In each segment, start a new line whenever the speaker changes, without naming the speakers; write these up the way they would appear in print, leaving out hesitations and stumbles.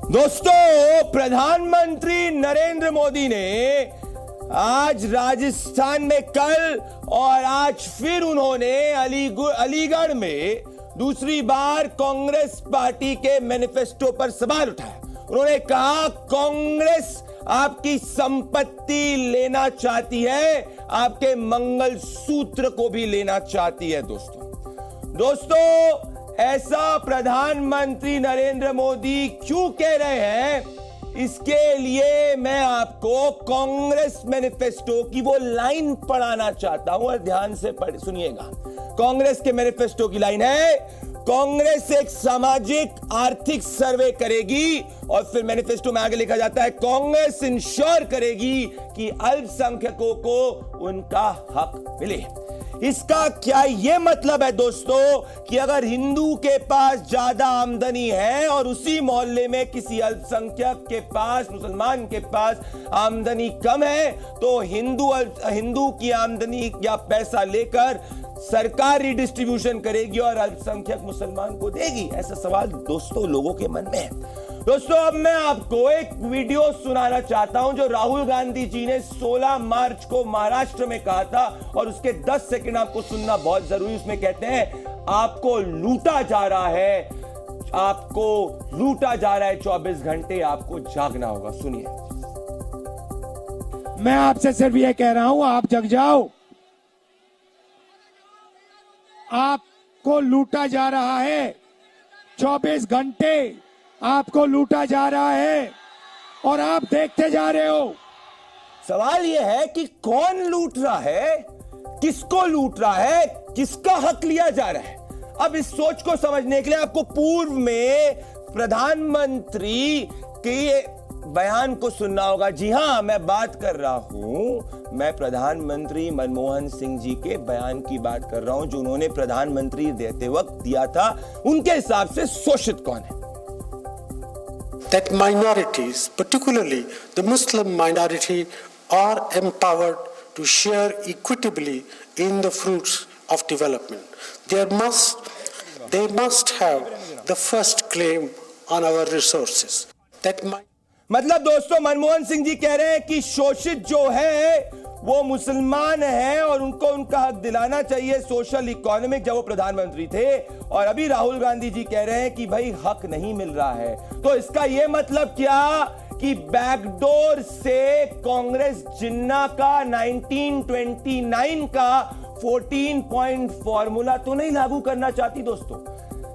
दोस्तों, प्रधानमंत्री नरेंद्र मोदी ने आज राजस्थान में कल और आज फिर उन्होंने अलीगढ़ में दूसरी बार कांग्रेस पार्टी के मैनिफेस्टो पर सवाल उठाया। उन्होंने कहा कांग्रेस आपकी संपत्ति लेना चाहती है, आपके मंगलसूत्र को भी लेना चाहती है। दोस्तों, ऐसा प्रधानमंत्री नरेंद्र मोदी क्यों कह रहे हैं, इसके लिए मैं आपको कांग्रेस मैनिफेस्टो की वो लाइन पढ़ाना चाहता हूं और ध्यान से सुनिएगा। कांग्रेस के मैनिफेस्टो की लाइन है, कांग्रेस एक सामाजिक आर्थिक सर्वे करेगी और फिर मैनिफेस्टो में आगे लिखा जाता है कांग्रेस इंश्योर करेगी कि अल्पसंख्यकों को उनका हक मिले। इसका क्या यह मतलब है दोस्तों कि अगर हिंदू के पास ज्यादा आमदनी है और उसी मोहल्ले में किसी अल्पसंख्यक के पास, मुसलमान के पास आमदनी कम है, तो हिंदू की आमदनी या पैसा लेकर सरकार रिडिस्ट्रीब्यूशन करेगी और अल्पसंख्यक मुसलमान को देगी? ऐसा सवाल दोस्तों लोगों के मन में है। दोस्तों, अब मैं आपको एक वीडियो सुनाना चाहता हूं जो राहुल गांधी जी ने 16 मार्च को महाराष्ट्र में कहा था और उसके 10 सेकंड आपको सुनना बहुत जरूरी। उसमें कहते हैं आपको लूटा जा रहा है, आपको लूटा जा रहा है, 24 घंटे आपको जागना होगा। सुनिए।
मैं आपसे सिर्फ ये कह रहा हूं, आप जग जाओ। आपको लूटा जा रहा है, 24 घंटे आपको लूटा जा रहा है और आप देखते जा रहे हो।
सवाल यह है कि कौन लूट रहा है, किसको लूट रहा है, किसका हक लिया जा रहा है। अब इस सोच को समझने के लिए आपको पूर्व में प्रधानमंत्री के बयान को सुनना होगा। जी हां, मैं बात कर रहा हूं, मैं प्रधानमंत्री मनमोहन सिंह जी के बयान की बात कर रहा हूं जो उन्होंने प्रधानमंत्री देते वक्त दिया था। उनके हिसाब से शोषित कौन है?
That minorities, particularly the Muslim minority, are empowered to share equitably in the fruits of development. They must have the first claim on our resources.
मतलब दोस्तों, मनमोहन सिंह जी कह रहे हैं कि शोषित जो है वो मुसलमान है और उनको उनका हक दिलाना चाहिए सोशल इकोनॉमिक, जब वो प्रधानमंत्री थे। और अभी राहुल गांधी जी कह रहे हैं कि भाई हक नहीं मिल रहा है। तो इसका ये मतलब क्या कि बैकडोर से कांग्रेस जिन्ना का 1929 का 14 पॉइंट फॉर्मूला तो नहीं लागू करना चाहती दोस्तों।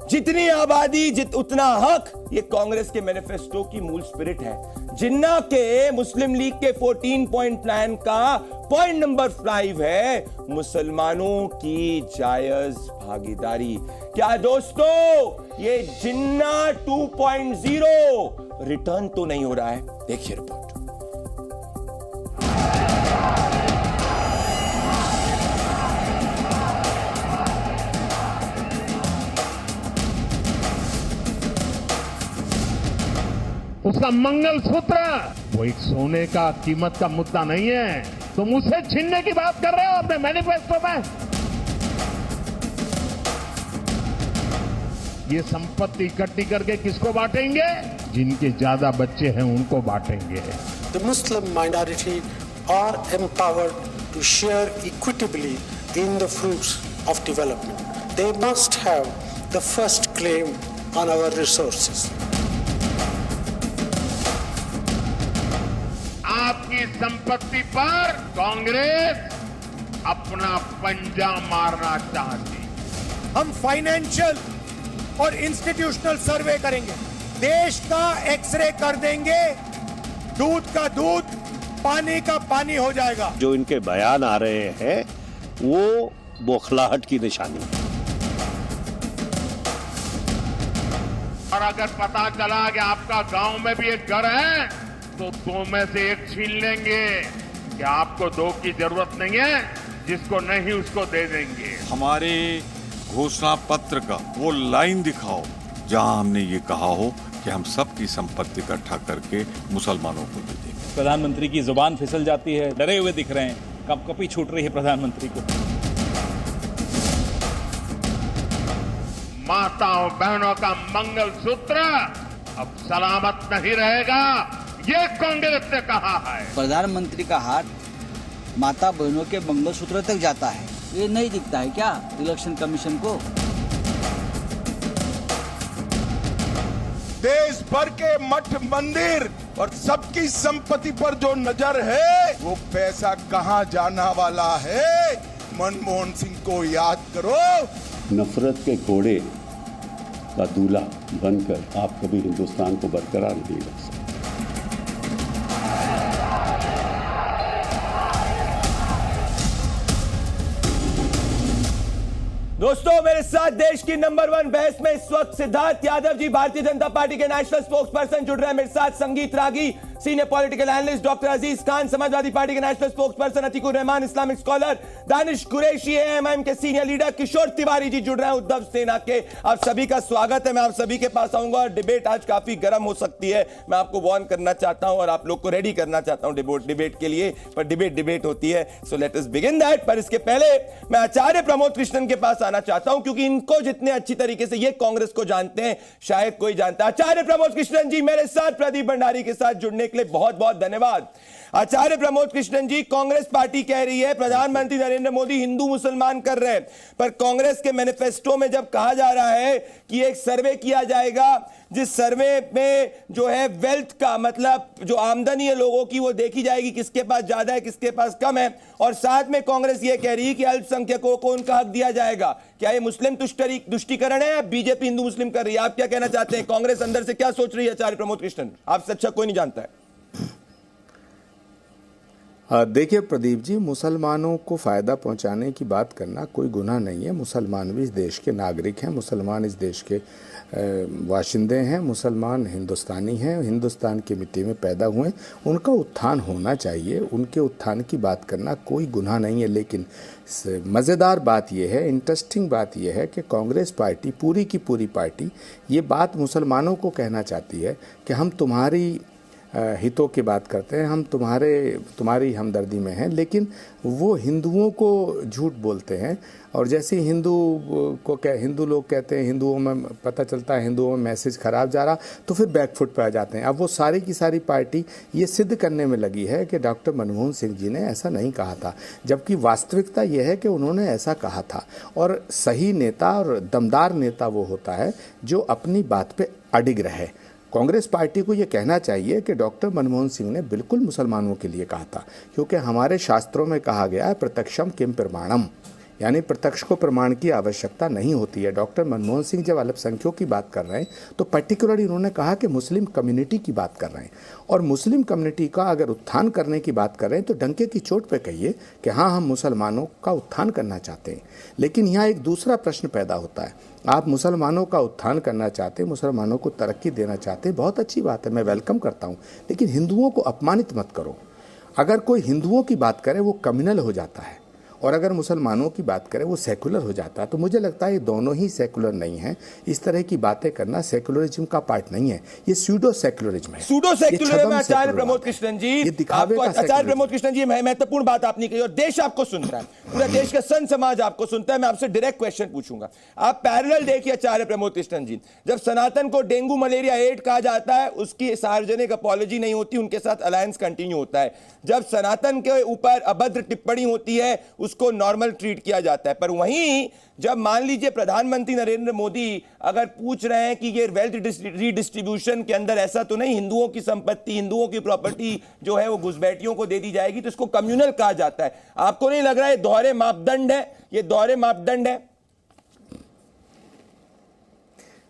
जितनी आबादी उतना हक, ये कांग्रेस के मैनिफेस्टो की मूल स्पिरिट है। जिन्ना के मुस्लिम लीग के 14 पॉइंट प्लान का पॉइंट नंबर 5 है मुसलमानों की जायज भागीदारी। क्या दोस्तों ये जिन्ना 2.0 रिटर्न तो नहीं हो रहा है? देखिए रिपोर्ट।
उसका मंगलसूत्र वो एक सोने का कीमत का मुद्दा नहीं है। तुम उसे छीनने की बात कर रहे हो अपने मैनिफेस्टो में। ये संपत्ति इकट्ठी करके किसको बांटेंगे? जिनके ज्यादा बच्चे हैं उनको बांटेंगे।
The Muslim minority are empowered to share equitably in the fruits of development. They must have the first claim on our resources.
आपकी संपत्ति पर कांग्रेस अपना पंजा मारना चाहती।
हम फाइनेंशियल और इंस्टीट्यूशनल सर्वे करेंगे, देश का एक्सरे कर देंगे, दूध का दूध, पानी का पानी हो जाएगा।
जो इनके बयान आ रहे हैं वो बौखलाहट की निशानी है।
और अगर पता चला कि आपका गांव में भी एक घर है तो 2 में से 1 छीन लेंगे। क्या आपको 2 की जरूरत नहीं है? जिसको नहीं उसको दे देंगे।
हमारे घोषणा पत्र का वो लाइन दिखाओ जहां हमने ये कहा हो कि हम सबकी संपत्ति इकट्ठा करके मुसलमानों को दे देंगे।
प्रधानमंत्री की जुबान फिसल जाती है, डरे हुए दिख रहे हैं, कपकपी छूट रही है प्रधानमंत्री को।
माताओं बहनों का मंगलसूत्र अब सलामत नहीं रहेगा, ये कांग्रेस ने कहा है।
प्रधानमंत्री का हाथ माता बहनों के मंगलसूत्र तक जाता है, ये नहीं दिखता है क्या इलेक्शन कमीशन को?
देश भर के मठ मंदिर और सबकी संपत्ति पर जो नजर है, वो पैसा कहां जाना वाला है? मनमोहन सिंह को याद करो।
नफरत के घोड़े का दूल्हा बनकर आप कभी हिंदुस्तान को बरकरार नहीं रख सकते।
दोस्तों, मेरे साथ देश की नंबर 1 बहस में इस वक्त सिद्धार्थ यादव जी, भारतीय जनता पार्टी के नेशनल स्पोक्स पर्सन जुड़ रहे हैं। मेरे साथ Sangeet Ragi, senior political analyst doctor Aziz Khan, Samajwadi party के national spokesperson Atiqur Rahman, Islamic scholar Danish Qureshi, AIMIM के सीनियर लीडर किशोर तिवारी जी जुड़ रहे हैं उद्धव सेना के। आप सभी का स्वागत है। मैं आप सभी के पास आऊंगा और डिबेट आज काफी गर्म हो सकती है। मैं आपको वार्न करना चाहता हूं और आप लोग को रेडी करना चाहता हूं डिबेट के लिए, पर डिबेट होती है। So let us begin that. पर इसके पहले मैं आचार्य प्रमोद कृष्णन के पास आना चाहता हूं, क्योंकि इनको जितने अच्छी तरीके से ये कांग्रेस को जानते हैं शायद कोई जानता है। आचार्य प्रमोद कृष्णन जी मेरे साथ प्रदीप भंडारी के साथ जुड़ने के लिए बहुत बहुत धन्यवाद। आचार्य प्रमोद कृष्णन जी, कांग्रेस पार्टी कह रही है प्रधानमंत्री नरेंद्र मोदी हिंदू मुसलमान कर रहे हैं, पर कांग्रेस के मैनिफेस्टो में जब कहा जा रहा है कि एक सर्वे किया जाएगा, जिस सर्वे में जो है वेल्थ का मतलब जो आमदनी है लोगों की वो देखी जाएगी, किसके पास ज्यादा है किसके पास कम है, और साथ में कांग्रेस ये कह रही है कि अल्पसंख्यकों को उनका हक दिया जाएगा। क्या ये मुस्लिम तुष्टीकरण है या बीजेपी हिंदू मुस्लिम कर रही है? आप क्या कहना चाहते हैं? कांग्रेस अंदर से क्या सोच रही है? आचार्य प्रमोद कृष्णन, आपसे अच्छा कोई नहीं जानता है।
देखिए प्रदीप जी, मुसलमानों को फ़ायदा पहुंचाने की बात करना कोई गुनाह नहीं है। मुसलमान भी इस देश के नागरिक हैं, मुसलमान इस देश के वाशिंदे हैं, मुसलमान हिंदुस्तानी हैं, हिंदुस्तान की मिट्टी में पैदा हुए, उनका उत्थान होना चाहिए। उनके उत्थान की बात करना कोई गुनाह नहीं है। लेकिन मज़ेदार बात यह है, इंटरेस्टिंग बात यह है कि कांग्रेस पार्टी, पूरी की पूरी पार्टी, ये बात मुसलमानों को कहना चाहती है कि हम तुम्हारी हितों की बात करते हैं, हम तुम्हारी हमदर्दी में हैं, लेकिन वो हिंदुओं को झूठ बोलते हैं। और जैसे हिंदू लोग कहते हैं हिंदुओं में पता चलता है हिंदुओं में मैसेज खराब जा रहा, तो फिर बैकफुट पर आ जाते हैं। अब वो सारी की सारी पार्टी ये सिद्ध करने में लगी है कि डॉक्टर मनमोहन सिंह जी ने ऐसा नहीं कहा था, जबकि वास्तविकता यह है कि उन्होंने ऐसा कहा था। और सही नेता और दमदार नेता वो होता है जो अपनी बात पे अडिग रहे। कांग्रेस पार्टी को ये कहना चाहिए कि डॉक्टर मनमोहन सिंह ने बिल्कुल मुसलमानों के लिए कहा था, क्योंकि हमारे शास्त्रों में कहा गया है प्रत्यक्षम किम प्रमाणम, यानी प्रत्यक्ष को प्रमाण की आवश्यकता नहीं होती है। डॉक्टर मनमोहन सिंह जब अल्पसंख्यकों की बात कर रहे हैं तो पर्टिकुलरली उन्होंने कहा कि मुस्लिम कम्युनिटी की बात कर रहे हैं, और मुस्लिम कम्युनिटी का अगर उत्थान करने की बात कर रहे हैं तो डंके की चोट पे कहिए कि हाँ, हम मुसलमानों का उत्थान करना चाहते हैं। लेकिन यहाँ एक दूसरा प्रश्न पैदा होता है। आप मुसलमानों का उत्थान करना चाहते हैं, मुसलमानों को तरक्की देना चाहते हैं, बहुत अच्छी बात है, मैं वेलकम करता हूँ, लेकिन हिंदुओं को अपमानित मत करो। अगर कोई हिंदुओं की बात करे वो कम्युनल हो जाता है, और अगर मुसलमानों की बात करें वो सेकुलर हो जाता है। तो मुझे लगता है ये दोनों ही सेकुलर नहीं है। इस तरह की बातें करना सेकुलरिज्म का पार्ट नहीं है, ये स्यूडो सेकुलरिज्म है।
सूडो सेक्युलर में आचार्य प्रमोद कृष्णन जी, आचार्य प्रमोद कृष्णन जी, महत्वपूर्ण बात आपने कही और देश आपको सुनता है, पूरा देश का संत समाज आपको सुनता है। मैं आपसे डायरेक्ट क्वेश्चन पूछूंगा, आप पैरेलल देखिए आचार्य प्रमोद कृष्णन जी। जब सनातन को डेंगू मलेरिया एड कहा जाता है, उसकी सार्वजनिक अपॉलॉजी नहीं होती, उनके साथ अलायंस कंटिन्यू होता है। जब सनातन के ऊपर अभद्र टिप्पणी होती है उसको नॉर्मल ट्रीट किया जाता है। पर वहीं जब मान लीजिए प्रधानमंत्री नरेंद्र मोदी अगर पूछ रहे हैं कि ये वेल्थ रीडिस्ट्रीब्यूशन के अंदर ऐसा तो नहीं हिंदुओं की संपत्ति, हिंदुओं की प्रॉपर्टी जो है वो घुसपैठियों को दे दी जाएगी, तो इसको कम्युनल कहा जाता है। आपको नहीं लग रहा है दोहरे मापदंड है? ये दोहरे मापदंड है।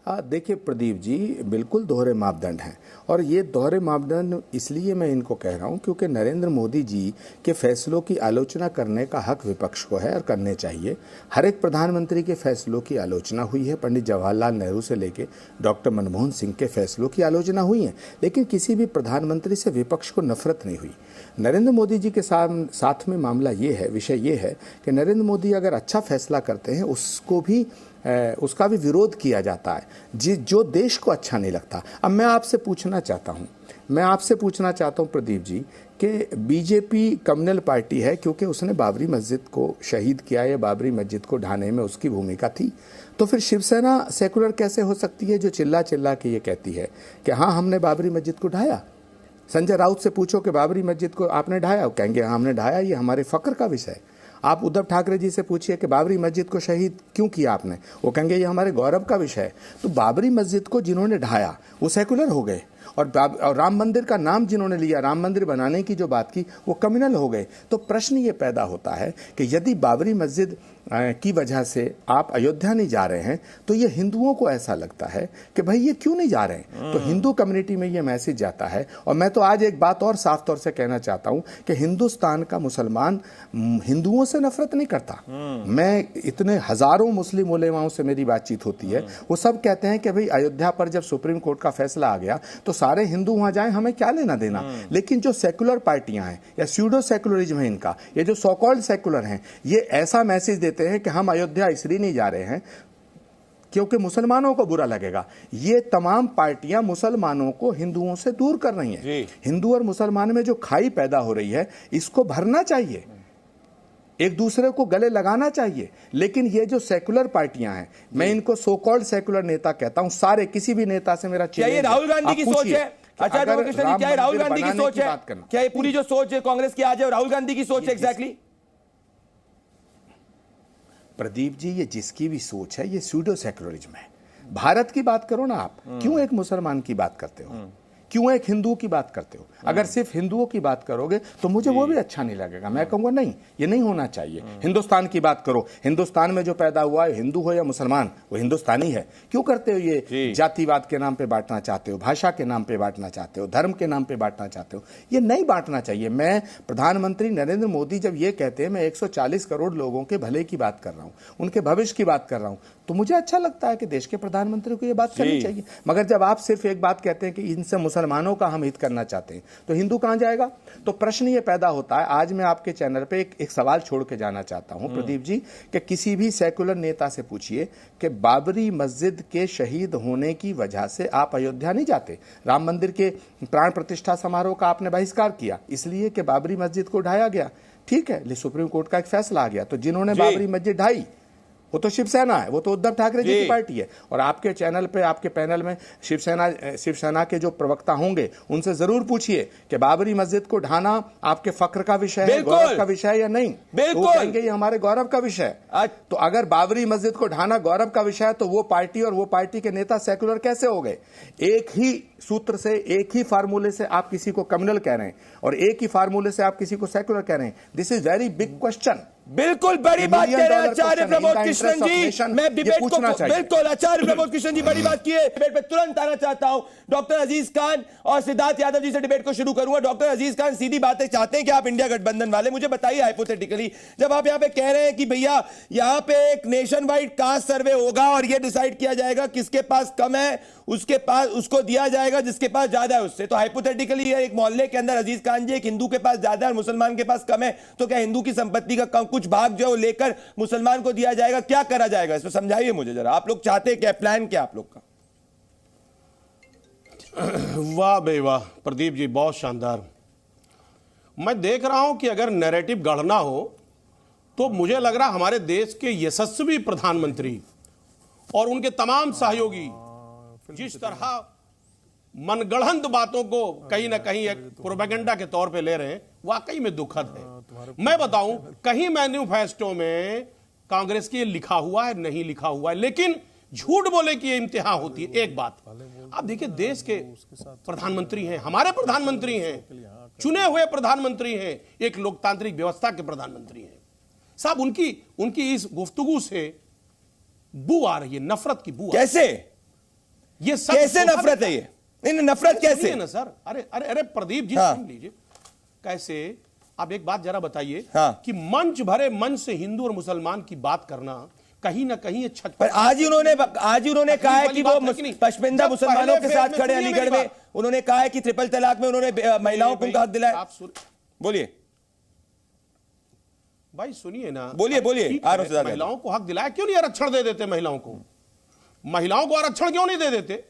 देखिए प्रदीप जी, बिल्कुल दोहरे मापदंड हैं, और ये दोहरे मापदंड इसलिए मैं इनको कह रहा हूँ क्योंकि नरेंद्र मोदी जी के फैसलों की आलोचना करने का हक विपक्ष को है और करने चाहिए। हर एक प्रधानमंत्री के फैसलों की आलोचना हुई है, पंडित जवाहरलाल नेहरू से लेकर डॉक्टर मनमोहन सिंह के फैसलों की आलोचना हुई है, लेकिन किसी भी प्रधानमंत्री से विपक्ष को नफरत नहीं हुई। नरेंद्र मोदी जी के साथ में मामला ये है, विषय ये है कि नरेंद्र मोदी अगर अच्छा फैसला करते हैं उसका भी विरोध किया जाता है जो देश को अच्छा नहीं लगता। अब मैं आपसे पूछना चाहता हूं मैं आपसे पूछना चाहता हूं प्रदीप जी कि बीजेपी कम्युनल पार्टी है क्योंकि उसने बाबरी मस्जिद को शहीद किया या बाबरी मस्जिद को ढाने में उसकी भूमिका थी, तो फिर शिवसेना सेकुलर कैसे हो सकती है जो चिल्ला चिल्ला के ये कहती है कि हाँ हमने बाबरी मस्जिद को ढाया? संजय राउत से पूछो कि बाबरी मस्जिद को आपने ढाया, कहेंगे हाँ हमने ढाया, ये हमारे फक्र का विषय है। आप उद्धव ठाकरे जी से पूछिए कि बाबरी मस्जिद को शहीद क्यों किया आपने, वो कहेंगे ये हमारे गौरव का विषय है। तो बाबरी मस्जिद को जिन्होंने ढाया वो सेकुलर हो गए, और राम मंदिर का नाम जिन्होंने लिया, राम मंदिर बनाने की जो बात की, वो कम्युनल हो गए। तो प्रश्न ये पैदा होता है कि यदि बाबरी मस्जिद की वजह से आप अयोध्या नहीं जा रहे हैं तो ये हिंदुओं को ऐसा लगता है कि भाई ये क्यों नहीं जा रहे हैं, तो हिंदू कम्युनिटी में ये मैसेज जाता है। और मैं तो आज एक बात और साफ तौर से कहना चाहता हूं कि हिंदुस्तान का मुसलमान हिंदुओं से नफरत नहीं करता। मैं इतने हजारों मुस्लिम उलेमाओं से मेरी बातचीत होती है, वो सब कहते हैं कि भाई अयोध्या पर जब सुप्रीम कोर्ट का फैसला आ गया तो सारे हिंदू वहां जाएं, हमें क्या लेना देना। लेकिन जो सेकुलर पार्टियां हैं या स्यूडो सेकुलरिज्म है इनका, ये जो सो कॉल्ड सेकुलर हैं, ये ऐसा मैसेज देते हैं कि हम अयोध्या इसलिए नहीं जा रहे हैं क्योंकि मुसलमानों को बुरा लगेगा। ये तमाम पार्टियां मुसलमानों को हिंदुओं से दूर कर रही हैं। हिंदू और मुसलमान में जो खाई पैदा हो रही है इसको भरना चाहिए, एक दूसरे को गले लगाना चाहिए। लेकिन ये जो सेकुलर पार्टियां हैं, मैं इनको सो कॉल्ड सेकुलर नेता कहता हूं, सारे किसी भी नेता से मेरा
क्या ये राहुल गांधी की सोच है? आचार्य कृष्ण जी, क्या ये राहुल गांधी की सोच है? क्या ये पूरी जो सोच है कांग्रेस की आज है राहुल गांधी की सोच है एग्जैक्टली?
प्रदीप जी, ये जिसकी भी सोच है ये स्यूडो सेकुलरिज्म है। भारत की बात करो ना आप, क्यों एक मुसलमान की बात करते हो, क्यों एक हिंदू की बात करते हो? अगर सिर्फ हिंदुओं की बात करोगे तो मुझे वो भी अच्छा नहीं लगेगा। मैं कहूंगा नहीं, ये नहीं होना चाहिए। हिंदुस्तान की बात करो, हिंदुस्तान में जो पैदा हुआ है, हिंदू हो या मुसलमान, वो हिंदुस्तानी है। क्यों करते हो ये जातिवाद के नाम पे बांटना चाहते हो, भाषा के नाम पे बांटना चाहते हो, धर्म के नाम पे बांटना चाहते हो? ये नहीं बांटना चाहिए। मैं प्रधानमंत्री नरेंद्र मोदी जब ये कहते हैं मैं 140 करोड़ लोगों के भले की बात कर रहा हूं, उनके भविष्य की बात कर रहा हूं, तो मुझे अच्छा लगता है कि देश के प्रधानमंत्री को ये बात करनी चाहिए। मगर जब आप सिर्फ एक बात कहते हैं कि इनसे मुसलमानों का हम हित करना चाहते हैं, तो हिंदू कहां जाएगा? तो प्रश्न ये पैदा होता है। आज मैं आपके चैनल पे एक सवाल छोड़ के जाना चाहता हूं प्रदीप जी, कि किसी भी सेकुलर नेता से पूछिए कि बाबरी मस्जिद के शहीद होने की वजह से आप अयोध्या नहीं जाते। राम मंदिर के प्राण प्रतिष्ठा समारोह का आपने बहिष्कार किया इसलिए कि बाबरी मस्जिद को ढाया गया। ठीक है, सुप्रीम कोर्ट का एक फैसला आ गया, तो जिन्होंने बाबरी मस्जिद ढाई वो तो शिवसेना है, वो तो उद्धव ठाकरे जी की पार्टी है। और आपके चैनल पे, आपके पैनल में शिवसेना के जो प्रवक्ता होंगे उनसे जरूर पूछिए कि बाबरी मस्जिद को ढाना आपके फक्र का विषय है, गौरव का विषय है या नहीं। वो कहेंगे ये हमारे गौरव का विषय है। तो अगर बाबरी मस्जिद को ढाना गौरव का विषय है तो वो पार्टी और वो पार्टी के नेता सेकुलर कैसे हो गए? एक ही सूत्र से, एक ही फार्मूले से आप किसी को कम्युनल कह रहे हैं और एक ही फार्मूले से आप किसी को सेकुलर कह रहे हैं। This is very big question.
बिल्कुल बड़ी बात कह रहे हैं आचार्य प्रमोद कृष्णन जी। मैं डिबेट को बिल्कुल आचार्य प्रमोद कृष्णन जी बड़ी बात की है। डिबेट पे तुरंत आना चाहता हूं डॉक्टर अजीज खान और सिद्धार्थ यादव जी से डिबेट को शुरू करूंगा। डॉक्टर अजीज खान, सीधी बातें चाहते हैं कि आप इंडिया गठबंधन वाले, मुझे बताइए हाइपोथेटिकली, जब आप यहां पे कह रहे हैं कि भैया यहां पे एक नेशन वाइड कास्ट सर्वे होगा और यह डिसाइड किया जाएगा किसके पास कम है उसके पास उसको दिया जाएगा, जिसके पास ज्यादा है उससे, तो हाइपोथेटिकली एक मोहल्ले के अंदर अजीज खान जी एक हिंदू के पास ज्यादा है और मुसलमान के पास कम है, तो क्या हिंदू की संपत्ति का कुछ भाग जो लेकर मुसलमान को दिया जाएगा? क्या करा जाएगा इसमें, समझाइए मुझे जरा। आप लोग चाहते हैं क्या, प्लान क्या आप लोग का?
वाह बे वाह प्रदीप जी, बहुत शानदार। मैं देख रहा हूं कि अगर नैरेटिव गढ़ना हो तो मुझे लग रहा हमारे देश के यशस्वी प्रधानमंत्री और उनके तमाम सहयोगी जिस तरह मनगढ़ंत बातों को कहीं ना कहीं एक प्रोपेगेंडा के तौर पे ले रहे हैं, वाकई में दुखद है। मैं बताऊं, कहीं मैनिफेस्टो में कांग्रेस के लिखा हुआ है नहीं लिखा हुआ है, लेकिन झूठ बोले की इंतहा होती है। एक बात आप देखिए, देश के प्रधानमंत्री हैं, हमारे प्रधानमंत्री हैं, चुने हुए प्रधानमंत्री हैं, एक लोकतांत्रिक व्यवस्था के प्रधानमंत्री हैं साहब। उनकी इस गुफ्तगू से बू आ रही है, नफरत की बू।
कैसे? ये कैसे नफरत है? ये नफरत कैसे
ना सर? अरे प्रदीप जी सुन लीजिए, कैसे? आप एक बात जरा बताइए कि मंच भरे मन से हिंदू और मुसलमान की बात करना कहीं ना कहीं छत
पर आज ही उन्होंने कहा है कि वो पशमिंदा मुसलमानों के साथ खड़े अलीगढ़ में। उन्होंने कहा है कि ट्रिपल तलाक में उन्होंने महिलाओं को हक दिलाया। बोलिए
भाई, सुनिए ना,
बोलिए
महिलाओं को हक दिलाया, क्यों नहीं आरक्षण दे देते महिलाओं को? महिलाओं को आरक्षण क्यों नहीं दे देते?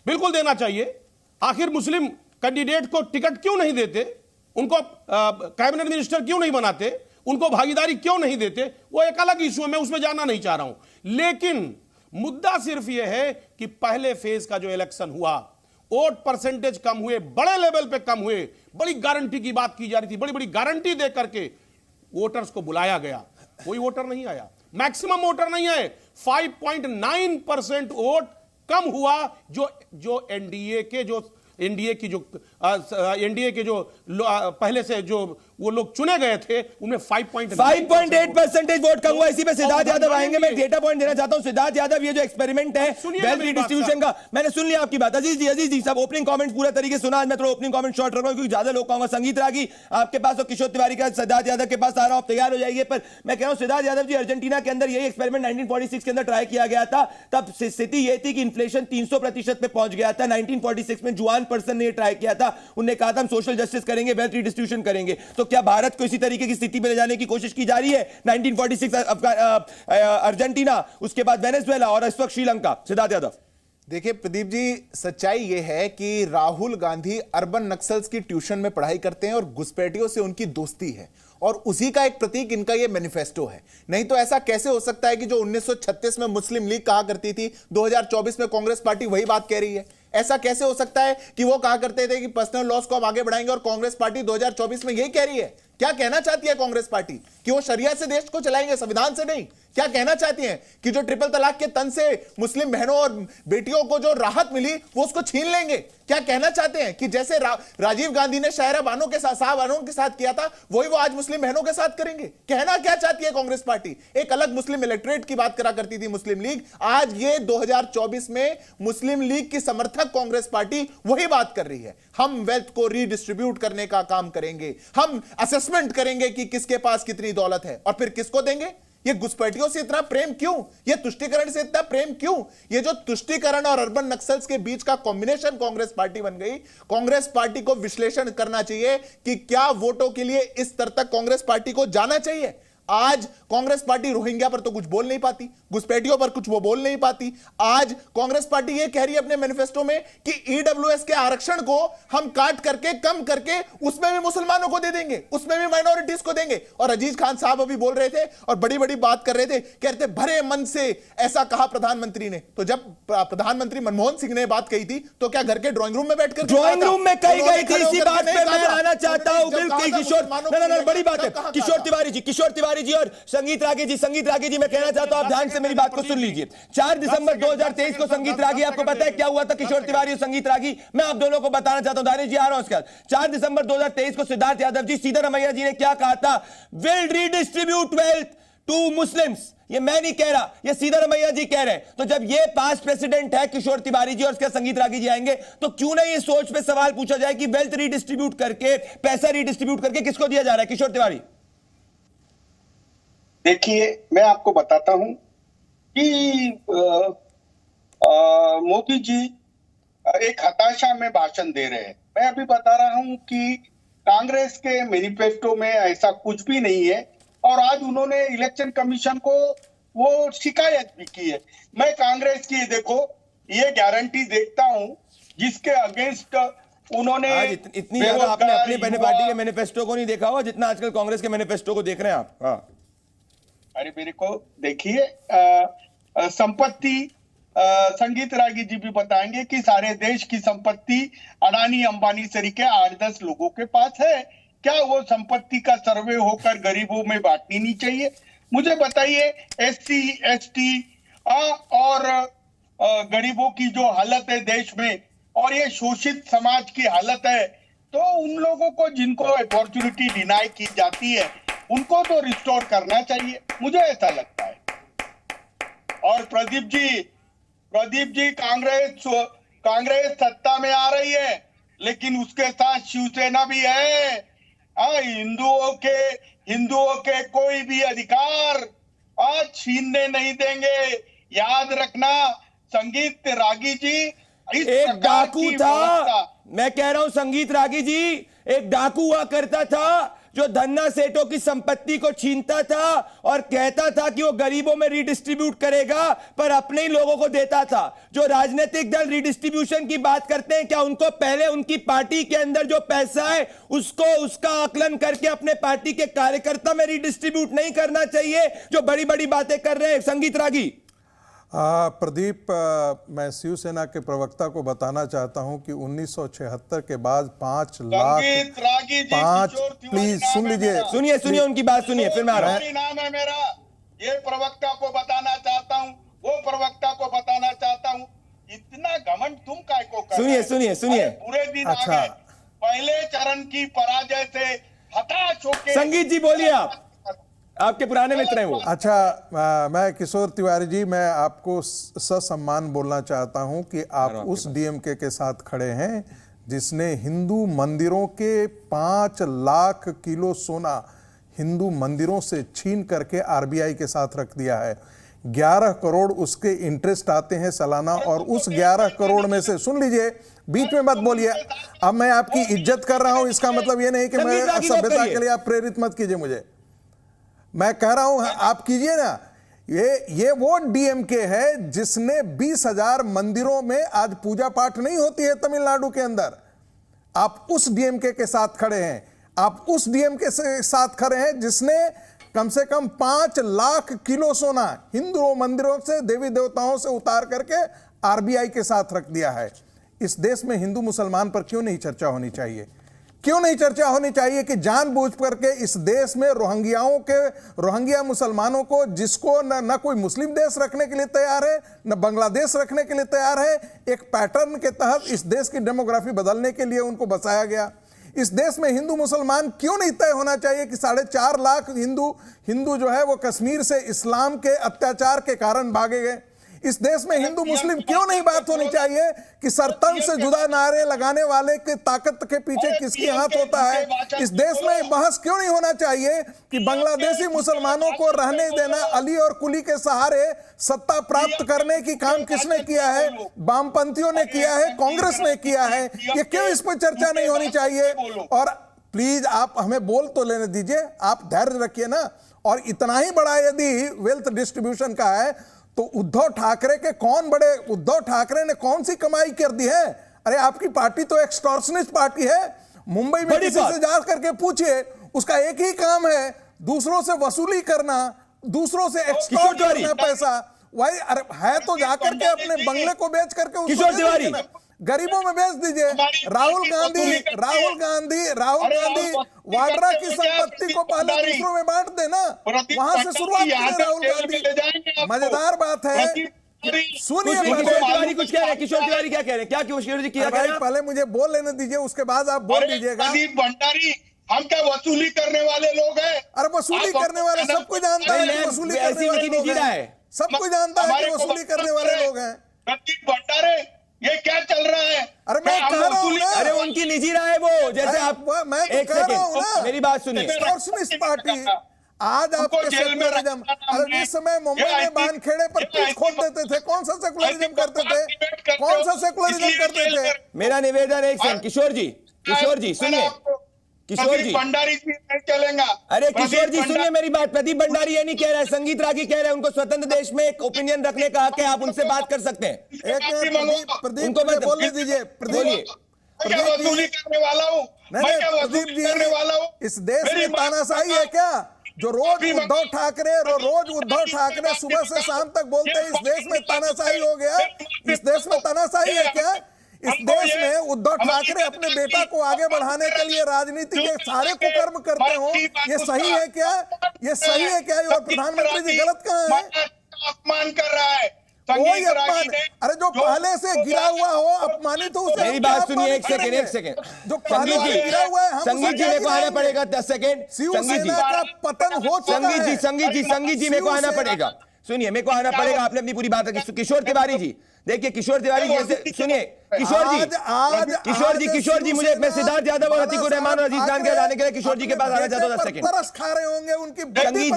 बिल्कुल देना चाहिए। आखिर मुस्लिम कैंडिडेट को टिकट क्यों नहीं देते, उनको कैबिनेट मिनिस्टर क्यों नहीं बनाते, उनको भागीदारी क्यों नहीं देते, वो एक अलग इशू है, मैं उसमें जाना नहीं चाह रहा हूं। लेकिन मुद्दा सिर्फ यह है कि पहले फेज का जो इलेक्शन हुआ, वोट परसेंटेज कम हुए, बड़े लेवल पे कम हुए, बड़ी गारंटी की बात की जा रही थी, बड़ी बड़ी गारंटी दे करके वोटर्स को बुलाया गया, कोई वोटर नहीं आया, मैक्सिमम वोटर नहीं आए, 5.9% वोट कम हुआ। जो एनडीए के जो पहले से जो वो लोग चुने गए थे उनमें
5.8% वोट कम हुआ। इसी पे सिद्धार्थ यादव आएंगे। मैं डेटा पॉइंट देना चाहता हूं सिद्धार्थ यादव, ये जो एक्सपेरिमेंट है वेल्थ रिडिस्ट्रीब्यूशन का, मैंने सुन लिया आपकी बात। अजीज जी सब ओपनिंग कमेंट पूरा तरीके सुना। आज मैं थोड़ा ओपनिंग कमेंट शॉर्ट रख रहा हूं क्योंकि ज्यादा लोग कहूंगा। संगीत रागी आपके पास और किशोर तिवारी का सिद्धार्थ यादव के पास आ रहा हूं, आप तैयार हो जाइए। पर मैं कह रहा हूं सिद्धार्थ यादव जी, अर्जेंटीना के अंदर यही एक्सपेरिमेंट 1946 के अंदर ट्राई किया गया था। तब स्थिति यह थी कि इन्फ्लेशन 300% पे पहुंच गया था। 1946 में जुआन पर्सन ने यह ट्राई किया था, उन्होंने कहा था हम सोशल जस्टिस करेंगे, वेल्थ रिडिस्ट्रीब्यूशन करेंगे। तो क्या भारत को इसी तरीके की स्थिति में ले जाने की कोशिश की जा रही है? 1946 अर्जेंटीना, उसके बाद वेनेजुएला और इस वक्त श्रीलंका। सिद्धार्थ यादव
देखिए प्रदीप जी, सच्चाई यह है कि राहुल गांधी अर्बन नक्सल्स की ट्यूशन में पढ़ाई करते हैं और घुसपैठियों से उनकी दोस्ती है, और उसी का एक प्रतीक इनका यह मैनिफेस्टो है। नहीं तो ऐसा कैसे हो सकता है कि जो 1936 में मुस्लिम लीग कहा करती थी, 2024 में कांग्रेस पार्टी वही बात कह रही है? ऐसा कैसे हो सकता है कि वो कहा करते थे कि पर्सनल लॉस को हम आगे बढ़ाएंगे और कांग्रेस पार्टी 2024 में यही कह रही है? क्या कहना चाहती है कांग्रेस पार्टी? कि वो शरिया से देश को चलाएंगे, संविधान से नहीं? क्या कहना चाहती हैं कि जो ट्रिपल तलाक के तन से मुस्लिम बहनों और बेटियों को जो राहत मिली वो उसको छीन लेंगे? क्या कहना चाहते हैं कि जैसे राजीव गांधी ने शाहरा बानो के साथ किया था, वही वो आज मुस्लिम बहनों के साथ करेंगे? कहना क्या चाहती है कांग्रेस पार्टी? एक अलग मुस्लिम इलेक्ट्रेट की बात करा करती थी मुस्लिम लीग, आज ये 2024 में मुस्लिम लीग की समर्थक कांग्रेस पार्टी वही बात कर रही है। हम वेल्थ को रीडिस्ट्रीब्यूट करने का काम करेंगे, हम असेसमेंट करेंगे कि किसके पास कितनी दौलत है और फिर किसको देंगे। ये घुसपैठियों से इतना प्रेम क्यों? ये तुष्टीकरण से इतना प्रेम क्यों? ये जो तुष्टीकरण और अर्बन नक्सल्स के बीच का कॉम्बिनेशन कांग्रेस पार्टी बन गई। कांग्रेस पार्टी को विश्लेषण करना चाहिए कि क्या वोटों के लिए इस स्तर तक कांग्रेस पार्टी को जाना चाहिए। आज कांग्रेस पार्टी रोहिंग्या पर तो कुछ बोल नहीं पाती, घुसपैठियों पर कुछ वो बोल नहीं पाती। आज कांग्रेस पार्टी ये कह रही है अपने मैनिफेस्टो में कि ईडब्ल्यूएस के आरक्षण को हम काट करके, कम करके उसमें भी मुसलमानों को दे देंगे, उसमें भी माइनॉरिटीज को देंगे। और अजीज खान साहब अभी बोल रहे थे और बड़ी बड़ी बात कर रहे थे, कह रहे थे भरे मन से ऐसा कहा प्रधानमंत्री ने। तो जब प्रधानमंत्री मनमोहन सिंह ने बात कही थी तो क्या घर के ड्राइंग रूम में बैठकर
ड्राइंग रूम में कही गई थी? इसी बात पे मैं आना चाहता हूं। बिल्कुल किशोर, बड़ी बात है। किशोर तिवारी जी और संगीत रागी जी मैं कहना चाहता हूं, आप ध्यान से मेरी बात को सुन लीजिए। 4 दिसंबर 2023 को संगीत रागी, आपको पता है क्या हुआ था? किशोर तिवारी और संगीत रागी, मैं आप दोनों को बताना चाहता हूं। दानिश जी आ रहा हूं उसका। 4 दिसंबर 2023 को सिद्धार्थ यादव जी, सिद्धारमैया जी ने क्या कहा था? Will redistribute wealth to Muslims. ये मैं नहीं कह रहा, ये सिद्धारमैया जी कह रहे हैं। तो जब ये पास्ट प्रेसिडेंट है किशोर तिवारी जी और उसके संगीत रागी जी आएंगे, तो क्यों ना ये सोच पे सवाल पूछा जाए कि वेल्थ रीडिस्ट्रीब्यूट करके, पैसा रीडिस्ट्रीब्यूट करके किसको दिया जा रहा है? किशोर तिवारी
देखिए, मैं आपको बताता हूं कि मोदी जी एक हताशा में भाषण दे रहे हैं। मैं अभी बता रहा हूं कि कांग्रेस के मैनिफेस्टो में ऐसा कुछ भी नहीं है और आज उन्होंने इलेक्शन कमीशन को वो शिकायत भी की है। मैं कांग्रेस की देखो ये गारंटी देखता हूं जिसके अगेंस्ट उन्होंने
इतनी ज्यादा आपने अपनी पार्टी के मैनिफेस्टो को नहीं देखा हुआ जितना आजकल कांग्रेस के मैनिफेस्टो को देख रहे हैं आप। हाँ,
अरे मेरे को देखिए, संपत्ति संगीत रागी जी भी बताएंगे कि सारे देश की संपत्ति अडानी अंबानी सरीके 8-10 लोगों के पास है। क्या वो संपत्ति का सर्वे होकर गरीबों में बांटनी नहीं चाहिए? मुझे बताइए, SC ST और गरीबों की जो हालत है देश में और ये शोषित समाज की हालत है, तो उन लोगों को जिनको अपॉर्चुनिटी डिनाई की जाती है उनको तो रिस्टोर करना चाहिए, मुझे ऐसा लगता है। और प्रदीप जी कांग्रेस सत्ता में आ रही है लेकिन उसके साथ शिवसेना भी है। हिंदुओं के कोई भी अधिकार आज छीनने नहीं देंगे। याद रखना संगीत रागी जी
एक डाकू था। मैं कह रहा हूं संगीत रागी जी, एक डाकू हुआ करता था जो धन्ना सेठों की संपत्ति को छीनता था और कहता था कि वो गरीबों में रिडिस्ट्रीब्यूट करेगा पर अपने ही लोगों को देता था। जो राजनीतिक दल रिडिस्ट्रीब्यूशन की बात करते हैं, क्या उनको पहले उनकी पार्टी के अंदर जो पैसा है उसको उसका आकलन करके अपने पार्टी के कार्यकर्ता में रिडिस्ट्रीब्यूट नहीं करना चाहिए जो बड़ी बड़ी बातें कर रहे हैं? संगीत रागी।
प्रदीप, मैं शिवसेना के प्रवक्ता को बताना चाहता हूं कि 1976 के बाद 5 लाख प्लीज सुन लीजिए,
सुनिए उनकी बात सुनिए, फिर मैं आ रहा हूं।
नाम है मेरा, ये प्रवक्ता को बताना चाहता हूं, वो प्रवक्ता को बताना चाहता हूं। इतना घमंड तुम काय को कर रहे हो?
सुनिए
पूरे दिन आ गए। पहले चरण की पराजय से हताश होकर
संगीत जी बोलिए, आपके पुराने मित्र हैं वो।
अच्छा, मैं किशोर तिवारी जी, मैं आपको ससम्मान बोलना चाहता हूं कि आप उस डीएमके के साथ खड़े हैं जिसने हिंदू मंदिरों के 5 लाख किलो सोना हिंदू मंदिरों से छीन करके आरबीआई के साथ रख दिया है। 11 करोड़ उसके इंटरेस्ट आते हैं सालाना, और उस 11 करोड़ में से, सुन लीजिए, बीच में मत बोलिए, अब मैं आपकी इज्जत कर रहा हूं, इसका मतलब ये नहीं कि मैं सभ्यता के लिए आप प्रेरित मत कीजिए मुझे। मैं कह रहा हूं आप कीजिए ना। ये वो डीएमके है जिसने 20,000 मंदिरों में आज पूजा पाठ नहीं होती है तमिलनाडु के अंदर। आप उस डीएमके के साथ खड़े हैं, आप उस डीएमके से साथ खड़े हैं जिसने कम से कम 5 लाख किलो सोना हिंदू मंदिरों से, देवी देवताओं से उतार करके आरबीआई के साथ रख दिया है। इस देश में हिंदू मुसलमान पर क्यों नहीं चर्चा होनी चाहिए? क्यों नहीं चर्चा होनी चाहिए कि जानबूझ करके इस देश में रोहिंग्या मुसलमानों को, जिसको न कोई मुस्लिम देश रखने के लिए तैयार है, न बांग्लादेश रखने के लिए तैयार है, एक पैटर्न के तहत इस देश की डेमोग्राफी बदलने के लिए उनको बसाया गया। इस देश में हिंदू मुसलमान क्यों नहीं तय होना चाहिए कि 4.5 लाख हिंदू जो है वो कश्मीर से इस्लाम के अत्याचार के कारण भागे गए? इस देश में हिंदू मुस्लिम क्यों नहीं बात होनी चाहिए कि सरतन से जुदा नारे लगाने वाले के ताकत के पीछे किसकी हाथ होता है? इस देश में बहस क्यों नहीं होना चाहिए कि बांग्लादेशी मुसलमानों को रहने देना, अली और कुली के सहारे सत्ता प्राप्त करने की काम किसने किया है? वामपंथियों ने किया है, कांग्रेस ने किया है। ये क्यों इस पर चर्चा नहीं होनी चाहिए? और प्लीज आप हमें बोल तो लेने दीजिए, आप धैर्य रखिए ना। और इतना ही बड़ा यदि वेल्थ डिस्ट्रीब्यूशन का है तो उद्धव ठाकरे ने कौन सी कमाई कर दी है? अरे आपकी पार्टी तो एक्सटॉर्शनिस्ट पार्टी है। मुंबई में किसी से जा करके पूछिए, उसका एक ही काम है, दूसरों से वसूली करना, दूसरों से एक्सटॉर्ट करना पैसा। वही है तो जाकर के अपने बंगले को बेच करके
किशोर तिवारी
गरीबों में बेच दीजिए। राहुल गांधी वाड्रा की संपत्ति को पहले दूसरों में बांट देना, वहां से शुरुआत करें। राहुल गांधी, मजेदार बात है। सुनिए,
कुछ कह रहे हैं किशोर तिवारी, क्या कह रहे हैं? क्या किशोर जी क्या कह रहे हैं?
पहले मुझे बोल लेने दीजिए, उसके बाद आप बोल दीजिएगा।
भंडारी, हम क्या वसूली करने वाले लोग हैं?
अरे वसूली करने वाले सबको जानता है, वसूली करने वाले लोग हैं, सबको जानता है कि वसूली करने वाले लोग हैं।
भंडारे, ये क्या चल रहा है?
अरे मैं कह रहा हूं ना,
अरे उनकी निजी राय है वो, जैसे आप
मैं कह रहा हूं ना,
मेरी बात सुनिए।
एक्सटॉर्शनिस्ट पार्टी आज आपके सेकुलरिज्म, अरे जिस समय मुंबई में बानखेड़े पर पीठ खोल देते थे, कौन सा सेकुलरिज्म करते थे? कौन सा सेकुलरिज्म करते थे?
मेरा निवेदन है, एक सेकंड, किशोर जी सुनिए, किशोर जी
भंडारी जी नहीं चलेगा।
अरे किशोर जी सुनिए मेरी बात। प्रदीप भंडारी ये नहीं कह रहा है, संगीत रागी कह रहे हैं, उनको स्वतंत्र देश में एक ओपिनियन रखने का हक है, आप उनसे बात कर सकते हैं।
उनको मैं बोलने दीजिए।
वसूली करने वाला हूँ, मैं क्या वसूली करने वाला हूँ?
इस देश में तानाशाही है क्या? जो रोज उद्धव ठाकरे सुबह से शाम तक बोलते हैं, इस देश में तानाशाही हो गया? इस देश में तानाशाही है क्या? इस देश में उद्धव ठाकरे अपने बेटा को आगे बढ़ाने के लिए राजनीति के सारे कुकर्म करते हो, ये सही है क्या? ये सही है क्या? और प्रधानमंत्री जी गलत कहाँ है?
अपमान कर रहा है
कोई अपमान? अरे जो पहले से गिरा हुआ हो अपमानित हो उसे।
मेरी बात सुनिए, एक सेकंड।
जो पहले से गिरा हुआ है,
संगीत जी मेरे को आना पड़ेगा 10 सेकंड।
शिवसेना का पतन हो चुका है।
संगीत जी मेरे को आना पड़ेगा। सुनिए, मेरे को आना पड़ेगा, आपने अपनी पूरी बात रखी। किशोर तिवारी जी देखिए, किशोर तिवारी जैसे सुनिए, किशोर जी मुझे, मैं सिद्धार्थ यादव और अतीकुर रहमान और अजीज खान के लाने के लिए किशोर जी के पास आना चाहता हूं 10 सेकंड।
तरस खा रहे होंगे उनकी।
संगीत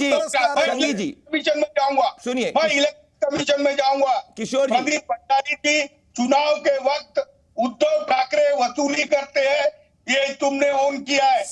जी
कमीशन में जाऊंगा,
सुनिए,
मैं इलेक्शन कमीशन में जाऊंगा।
किशोर जी,
भंडारी जी, चुनाव के वक्त उद्धव ठाकरे वसूली करते हैं, ये तुमने ऑन किया है।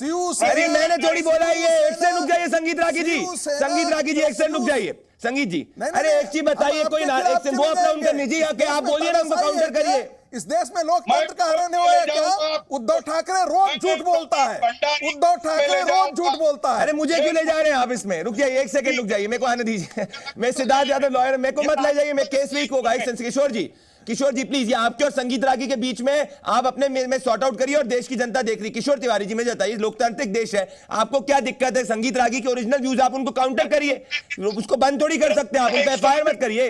अरे मैंने थोड़ी बोला है ये। एक से रुक जाइए संगीत रागी जी, संगीत रागी जी एक से रुक जाइए संगीत जी। अरे एक चीज बताइए, कोई ना एक से वो अपना उनका निजी हक है, आप बोलिए ना, उनको काउंटर करिए।
इस देश में लोकतंत्र का हरण हुआ है क्या? उद्धव ठाकरे रोज झूठ बोलता है, उद्धव ठाकरे रोज झूठ बोलता है।
अरे मुझे क्यों ले जा रहे हैं आप इसमें? रुक जाइए एक सेकंड, रुक जाइए, मेरे को आने दीजिए। मैं सिद्धार्थ यादव लॉयर, मेरे को मत ले जाइए, मैं केस वीक होगा। एक सेंस किशोर जी प्लीज, ये आपके और संगीत रागी के बीच में आप अपने में सॉर्ट आउट करिए, और देश की जनता देख रही। किशोर तिवारी जी मुझे बताइए, लोकतांत्रिक देश है, आपको क्या दिक्कत है? संगीत रागी के ओरिजिनल व्यूज आप उनको काउंटर करिए, उसको बंद थोड़ी कर सकते हैं आप, उनको एफआईआर मत करिए।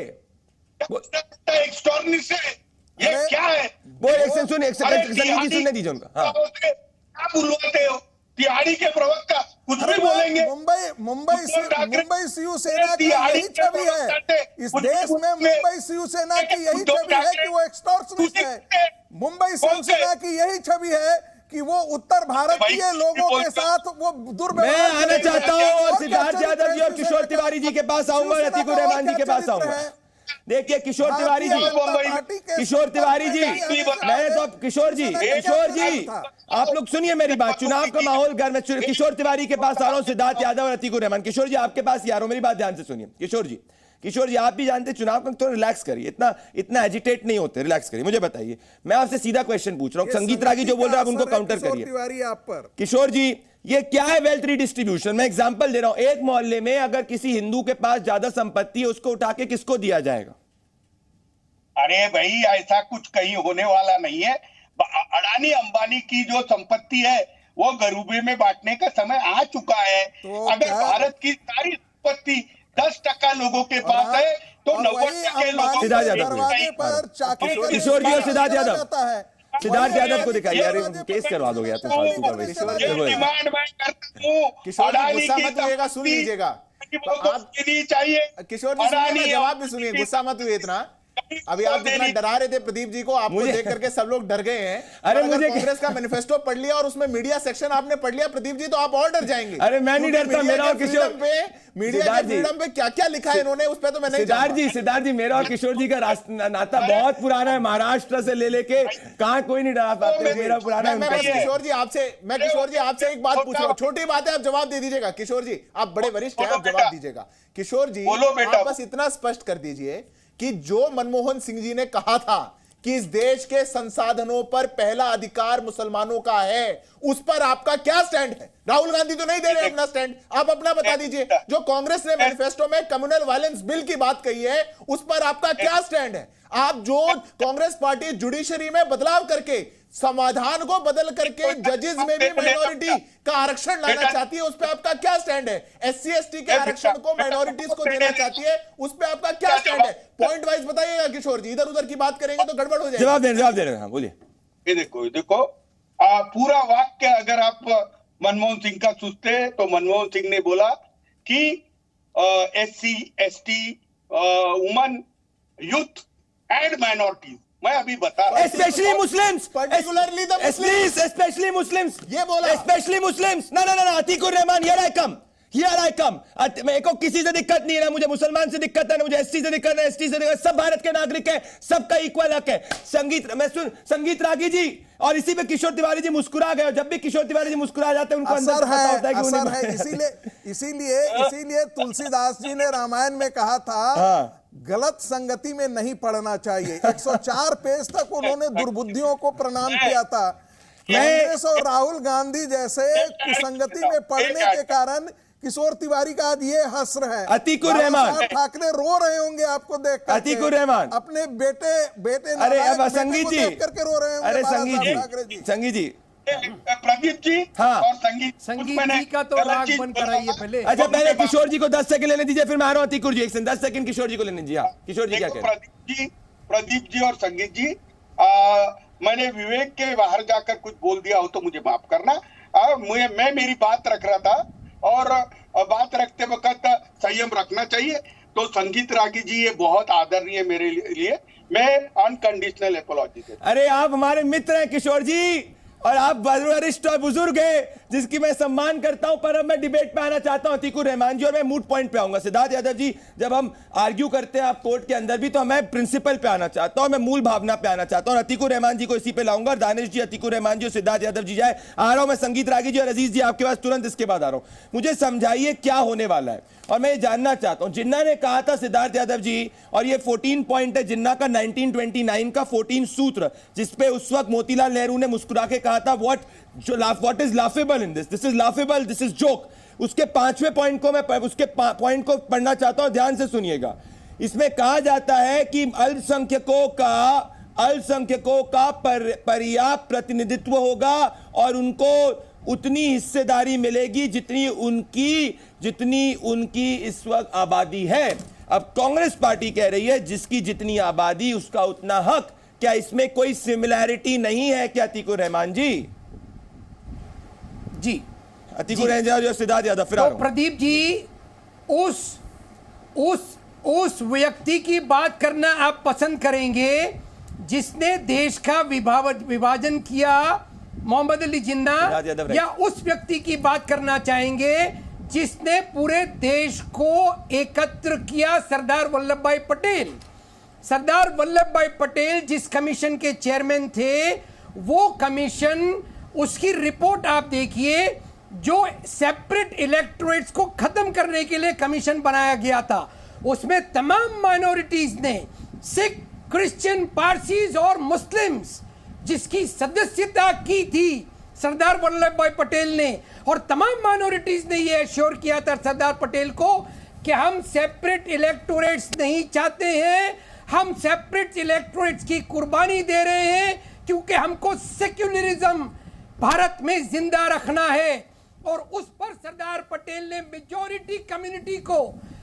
ये क्या है?
वो एक सेकंड सुनिए, एक सेकंड संगीत जी सुनने दीजिए उनका। हाँ,
क्या बुलवाते हो? तिहाड़ी के प्रवक्ता कुछ भी बोलेंगे।
मुंबई शिवसेना की यही छवि है इस देश में। मुंबई शिवसेना की यही छवि है कि वो एक्सटॉर्शनिस्ट है। मुंबई शिवसेना की यही छवि है कि वो उत्तर भारतीय लोगों के साथ वो दुर्व्यवहार।
मैं आना चाहता हूँ और सिद्धार्थ यादव जी और किशोर तिवारी जी के पास आऊंगा, अतीकुर रहमान जी के पास आऊंगा। देखिए किशोर तिवारी जी, किशोर तिवारी जी, मैंने तो किशोर जी आप लोग सुनिए मेरी बात। चुनाव का माहौल गर्म है, किशोर तिवारी के पास आ रहा हूं, सिद्धार्थ यादव और अतीकुर रहमान। किशोर जी आपके पास ही आ रहा हूं, मेरी बात ध्यान से सुनिए। किशोर जी आप भी जानते हैं चुनाव का, तो रिलैक्स करिए, इतना एजिटेट नहीं होते, रिलैक्स करिए। मुझे बताइए, मैं आपसे सीधा क्वेश्चन पूछ रहा हूँ, संगीत रागी जो बोल रहा है आप उनको काउंटर करिए। किशोर जी ये क्या है वेल्थ रिडिस्ट्रीब्यूशन? मैं एग्जांपल दे रहा हूं, एक मोहल्ले में अगर किसी हिंदू के पास ज्यादा संपत्ति है, उसको उठा के किसको दिया जाएगा?
अरे भाई ऐसा कुछ कहीं होने वाला नहीं है। अडानी अंबानी की जो संपत्ति है वो गरीबी में बांटने का समय आ चुका है। अगर भारत की सारी संपत्ति 10% लोगों के पास है तो 90% लोगों
किशोर जी और सिद्धार्थ यादव को दिखाइए। अरे केस करवा दोगे यार, फालतू का
डिमांड मैं करता हूँ।
किशोर जी गुस्सा मत होइएगा, सुन लीजिएगा।
आप चाहिए
किशोर जी जवाब भी सुनिए, गुस्सा मत हुए इतना। अभी आप जितना डरा रहे थे प्रदीप जी को, आपको देख करके सब लोग डर गए हैं।
अरे
मुझे कांग्रेस का मैनिफेस्टो पढ़ लिया और उसमें मीडिया सेक्शन आपने पढ़ लिया प्रदीप जी, तो आप और डर जाएंगे।
अरे मैं नहीं डरता, मेरा और किशोर
मीडिया के फ्रीडम पे क्या क्या लिखा है इन्होंने, उस पे तो मैं नहीं।
सिद्धार्थ जी मेरा और किशोर जी का नाता बहुत पुराना है, महाराष्ट्र से ले लेके कहां कोई नहीं डरा पाते, मेरा पुराना।
किशोर जी आपसे एक बात पूछ रहा हूं, छोटी बात है, आप जवाब दे दीजिएगा। किशोर जी आप बड़े वरिष्ठ हैं, आप जवाब दीजिएगा। किशोर जी आप बस इतना स्पष्ट कर दीजिए कि जो मनमोहन सिंह जी ने कहा था कि इस देश के संसाधनों पर पहला अधिकार मुसलमानों का है, उस पर आपका क्या स्टैंड है? राहुल गांधी तो नहीं दे रहे अपना स्टैंड, आप अपना बता दीजिए। जो कांग्रेस ने मैनिफेस्टो में कम्युनल वायलेंस बिल की बात कही है, उस पर आपका क्या स्टैंड है? आप जो कांग्रेस पार्टी जुडिशरी में बदलाव करके, समाधान को बदल करके जजेस में भी माइनॉरिटी का आरक्षण लाना चाहती है, उस पे आपका क्या स्टैंड है? SC ST के आरक्षण को माइनॉरिटीज को देना चाहती है, उस पे आपका क्या स्टैंड है? पॉइंट वाइज बताइएगा किशोर जी, इधर उधर की बात करेंगे तो गड़बड़ हो जाएगी।
जवाब दे रहे हैं, बोलिए।
ये देखो पूरा वाक्य अगर आप मनमोहन सिंह का सुनते तो मनमोहन सिंह ने बोला कि SC ST woman youth and minorities, मैं अभी बता रहा हूं,
specially Muslims,
particularly the Muslims,
specially Muslims,
ये बोला
स्पेशली मुस्लिम्स। ना अतीकुर रहमान, हियर आई कम। मेरे को किसी से दिक्कत नहीं है, ना मुझे मुसलमान से दिक्कत है, ना मुझे SC से दिक्कत है, ST से दिक्कत, सब भारत के नागरिक है, सबका इक्वल हक है। संगीत रागी जी और इसी पे किशोर तिवारी जी मुस्कुरा गए। जब भी किशोर तिवारी जी मुस्कुरा जाते हैं उनको अंदर से पता होता है कि उन्हें
इसीलिए तुलसीदास जी ने रामायण में कहा था गलत संगति में नहीं पढ़ना चाहिए। 104 पेज तक उन्होंने दुर्बुद्धियों को प्रणाम किया था। कांग्रेस और राहुल गांधी जैसे कुसंगति में पढ़ने के कारण किशोर तिवारी का आज ये हस्र है।
अतीकुर रहमान
ठाकरे रो रहे होंगे आपको देख कर।
अतीकुर रहमान
अपने बेटे
अरे अब संगीत जी
करके रो रहे होंगे।
अरे संगीत जी
प्रदीप जी
हाँ,
और संगीत
जी का तो राग बंद कराइए पहले।
अच्छा पहले किशोर जी को 10 सेकंड लेने दीजिए, फिर मैं आ रहा हूँ अतीकुर जी। 10 सेकंड किशोर जी को लेने दीजिए। किशोर जी क्या कह रहे हैं?
प्रदीप जी और संगीत जी, मैंने विवेक के बाहर जाकर कुछ बोल दिया हो तो मुझे माफ करना। मैं मेरी बात रख रहा था और बात रखते वक्त संयम रखना चाहिए। तो संगीत रागी जी ये बहुत आदरणीय मेरे लिए, मैं अनकंडीशनल अपॉलॉजी देता हूं।
अरे आप हमारे मित्र हैं किशोर जी, और आप वरिष्ठ और बुजुर्ग हैं, जिसकी मैं सम्मान करता हूं, पर अब मैं डिबेट पे आना चाहता हूं अतीकुर रहमान जी, और मैं मूड पॉइंट पे आऊंगा। सिद्धार्थ यादव जी, जब हम आर्ग्यू करते हैं आप कोर्ट के अंदर भी, तो मैं प्रिंसिपल पे आना चाहता हूं, मैं मूल भावना पे आना चाहता हूं। अतीकुर रहमान जी को इसी पे लाऊंगा, और दानिश जी, अतीकुर रहमान जी और सिद्धार्थ यादव जी जाए। आ रहा हूं मैं संगीत रागी जी और अजीज जी आपके पास तुरंत इसके बाद आ रहा हूं। मुझे समझाइए क्या होने वाला है, और मैं ये जानना चाहता हूं। जिन्ना ने कहा था सिद्धार्थ यादव जी, और ये 14 पॉइंट है जिन्ना का 1929 का 14 सूत्र, जिसपे उस वक्त मोतीलाल नेहरू ने मुस्कुरा के कहा था what is laughable in this is laughable, this is joke. उसके 5वें पॉइंट को मैं उसके पॉइंट को पढ़ना चाहता हूं, ध्यान से सुनिएगा। इसमें कहा जाता है कि अल्पसंख्यकों का पर्याप्त प्रतिनिधित्व होगा और उनको उतनी हिस्सेदारी मिलेगी जितनी उनकी इस वक्त आबादी है। अब कांग्रेस पार्टी कह रही है जिसकी जितनी आबादी उसका उतना हक। क्या इसमें कोई सिमिलैरिटी नहीं है क्या अतीकुर रहमान जी?
जी
अतीकुर रहमान और सिद्धार्थ यादव। फिर
तो प्रदीप जी, उस व्यक्ति की बात करना आप पसंद करेंगे जिसने देश का विभाजन किया, मोहम्मद अली जिन्ना, या उस व्यक्ति की बात करना चाहेंगे जिसने पूरे देश को एकत्र किया, सरदार वल्लभ भाई पटेल? सरदार वल्लभ भाई पटेल जिस कमीशन के चेयरमैन थे, वो कमीशन, उसकी रिपोर्ट आप देखिए, जो सेपरेट इलेक्टोरेट्स को खत्म करने के लिए कमीशन बनाया गया था, उसमें तमाम माइनॉरिटीज ने, सिख, क्रिश्चियन, पारसीज और मुस्लिम्स, जिसकी सदस्यता की थी सरदार वल्लभ भाई पटेल ने, और तमाम माइनॉरिटीज ने यह एश्योर किया था सरदार पटेल को कि हम सेपरेट इलेक्टोरेट्स नहीं चाहते हैं, हम सेपरेट इलेक्टोरेट्स की कुर्बानी दे रहे हैं क्योंकि हमको सेक्युलरिज्म भारत में जिंदा रखना है। और उस पर सरदार पटेल ने मेजॉरिटी कम्युनिटी को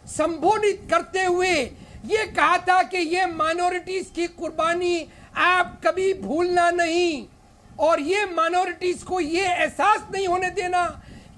संबोधित करते हुए ये कहा था कि ये माइनॉरिटीज की कुर्बानी आप कभी भूलना नहीं, और ये माइनॉरिटीज को ये एहसास नहीं होने देना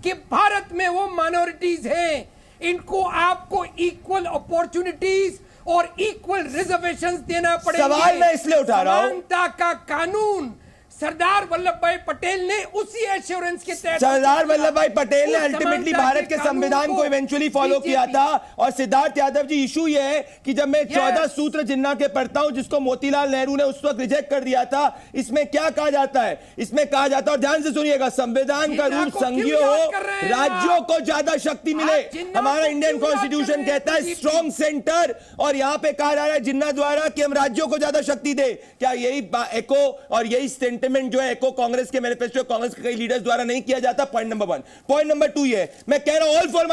कि भारत में वो माइनॉरिटीज हैं, इनको आपको इक्वल अपॉर्चुनिटीज और इक्वल रिजर्वेशंस देना पड़ेगा।
सवाल मैं इसलिए उठा रहा हूं,
समानता का कानून सरदार वल्लभ भाई पटेल ने उसी एश्योरेंस के तहत,
सरदार वल्लभ भाई पटेल ने अल्टीमेटली भारत के संविधान को इवेंचुअली फॉलो किया था। और सिद्धार्थ यादव जी, इशू ये है कि जब मैं 14 सूत्र जिन्ना के पढ़ता हूं, जिसको मोतीलाल नेहरू ने उस वक्त रिजेक्ट कर दिया था, इसमें क्या कहा जाता है? इसमें कहा जाता है, और ध्यान से सुनिएगा, संविधान का रूप संघीय हो, राज्यों को ज्यादा शक्ति मिले। हमारा इंडियन कॉन्स्टिट्यूशन कहता है स्ट्रॉन्ग सेंटर, और यहां पे कहा जा रहा है जिन्ना द्वारा कि हम राज्यों को ज्यादा शक्ति दे। क्या यही एको और यही सेंटिमेंट जो है एको कांग्रेस के मैनिफेस्टो, कांग्रेस के कई लीडर्स द्वारा नहीं किया जाता? Point number 1। पॉइंट नंबर 2 ये, मैं कह रहा हूं ऑल फॉर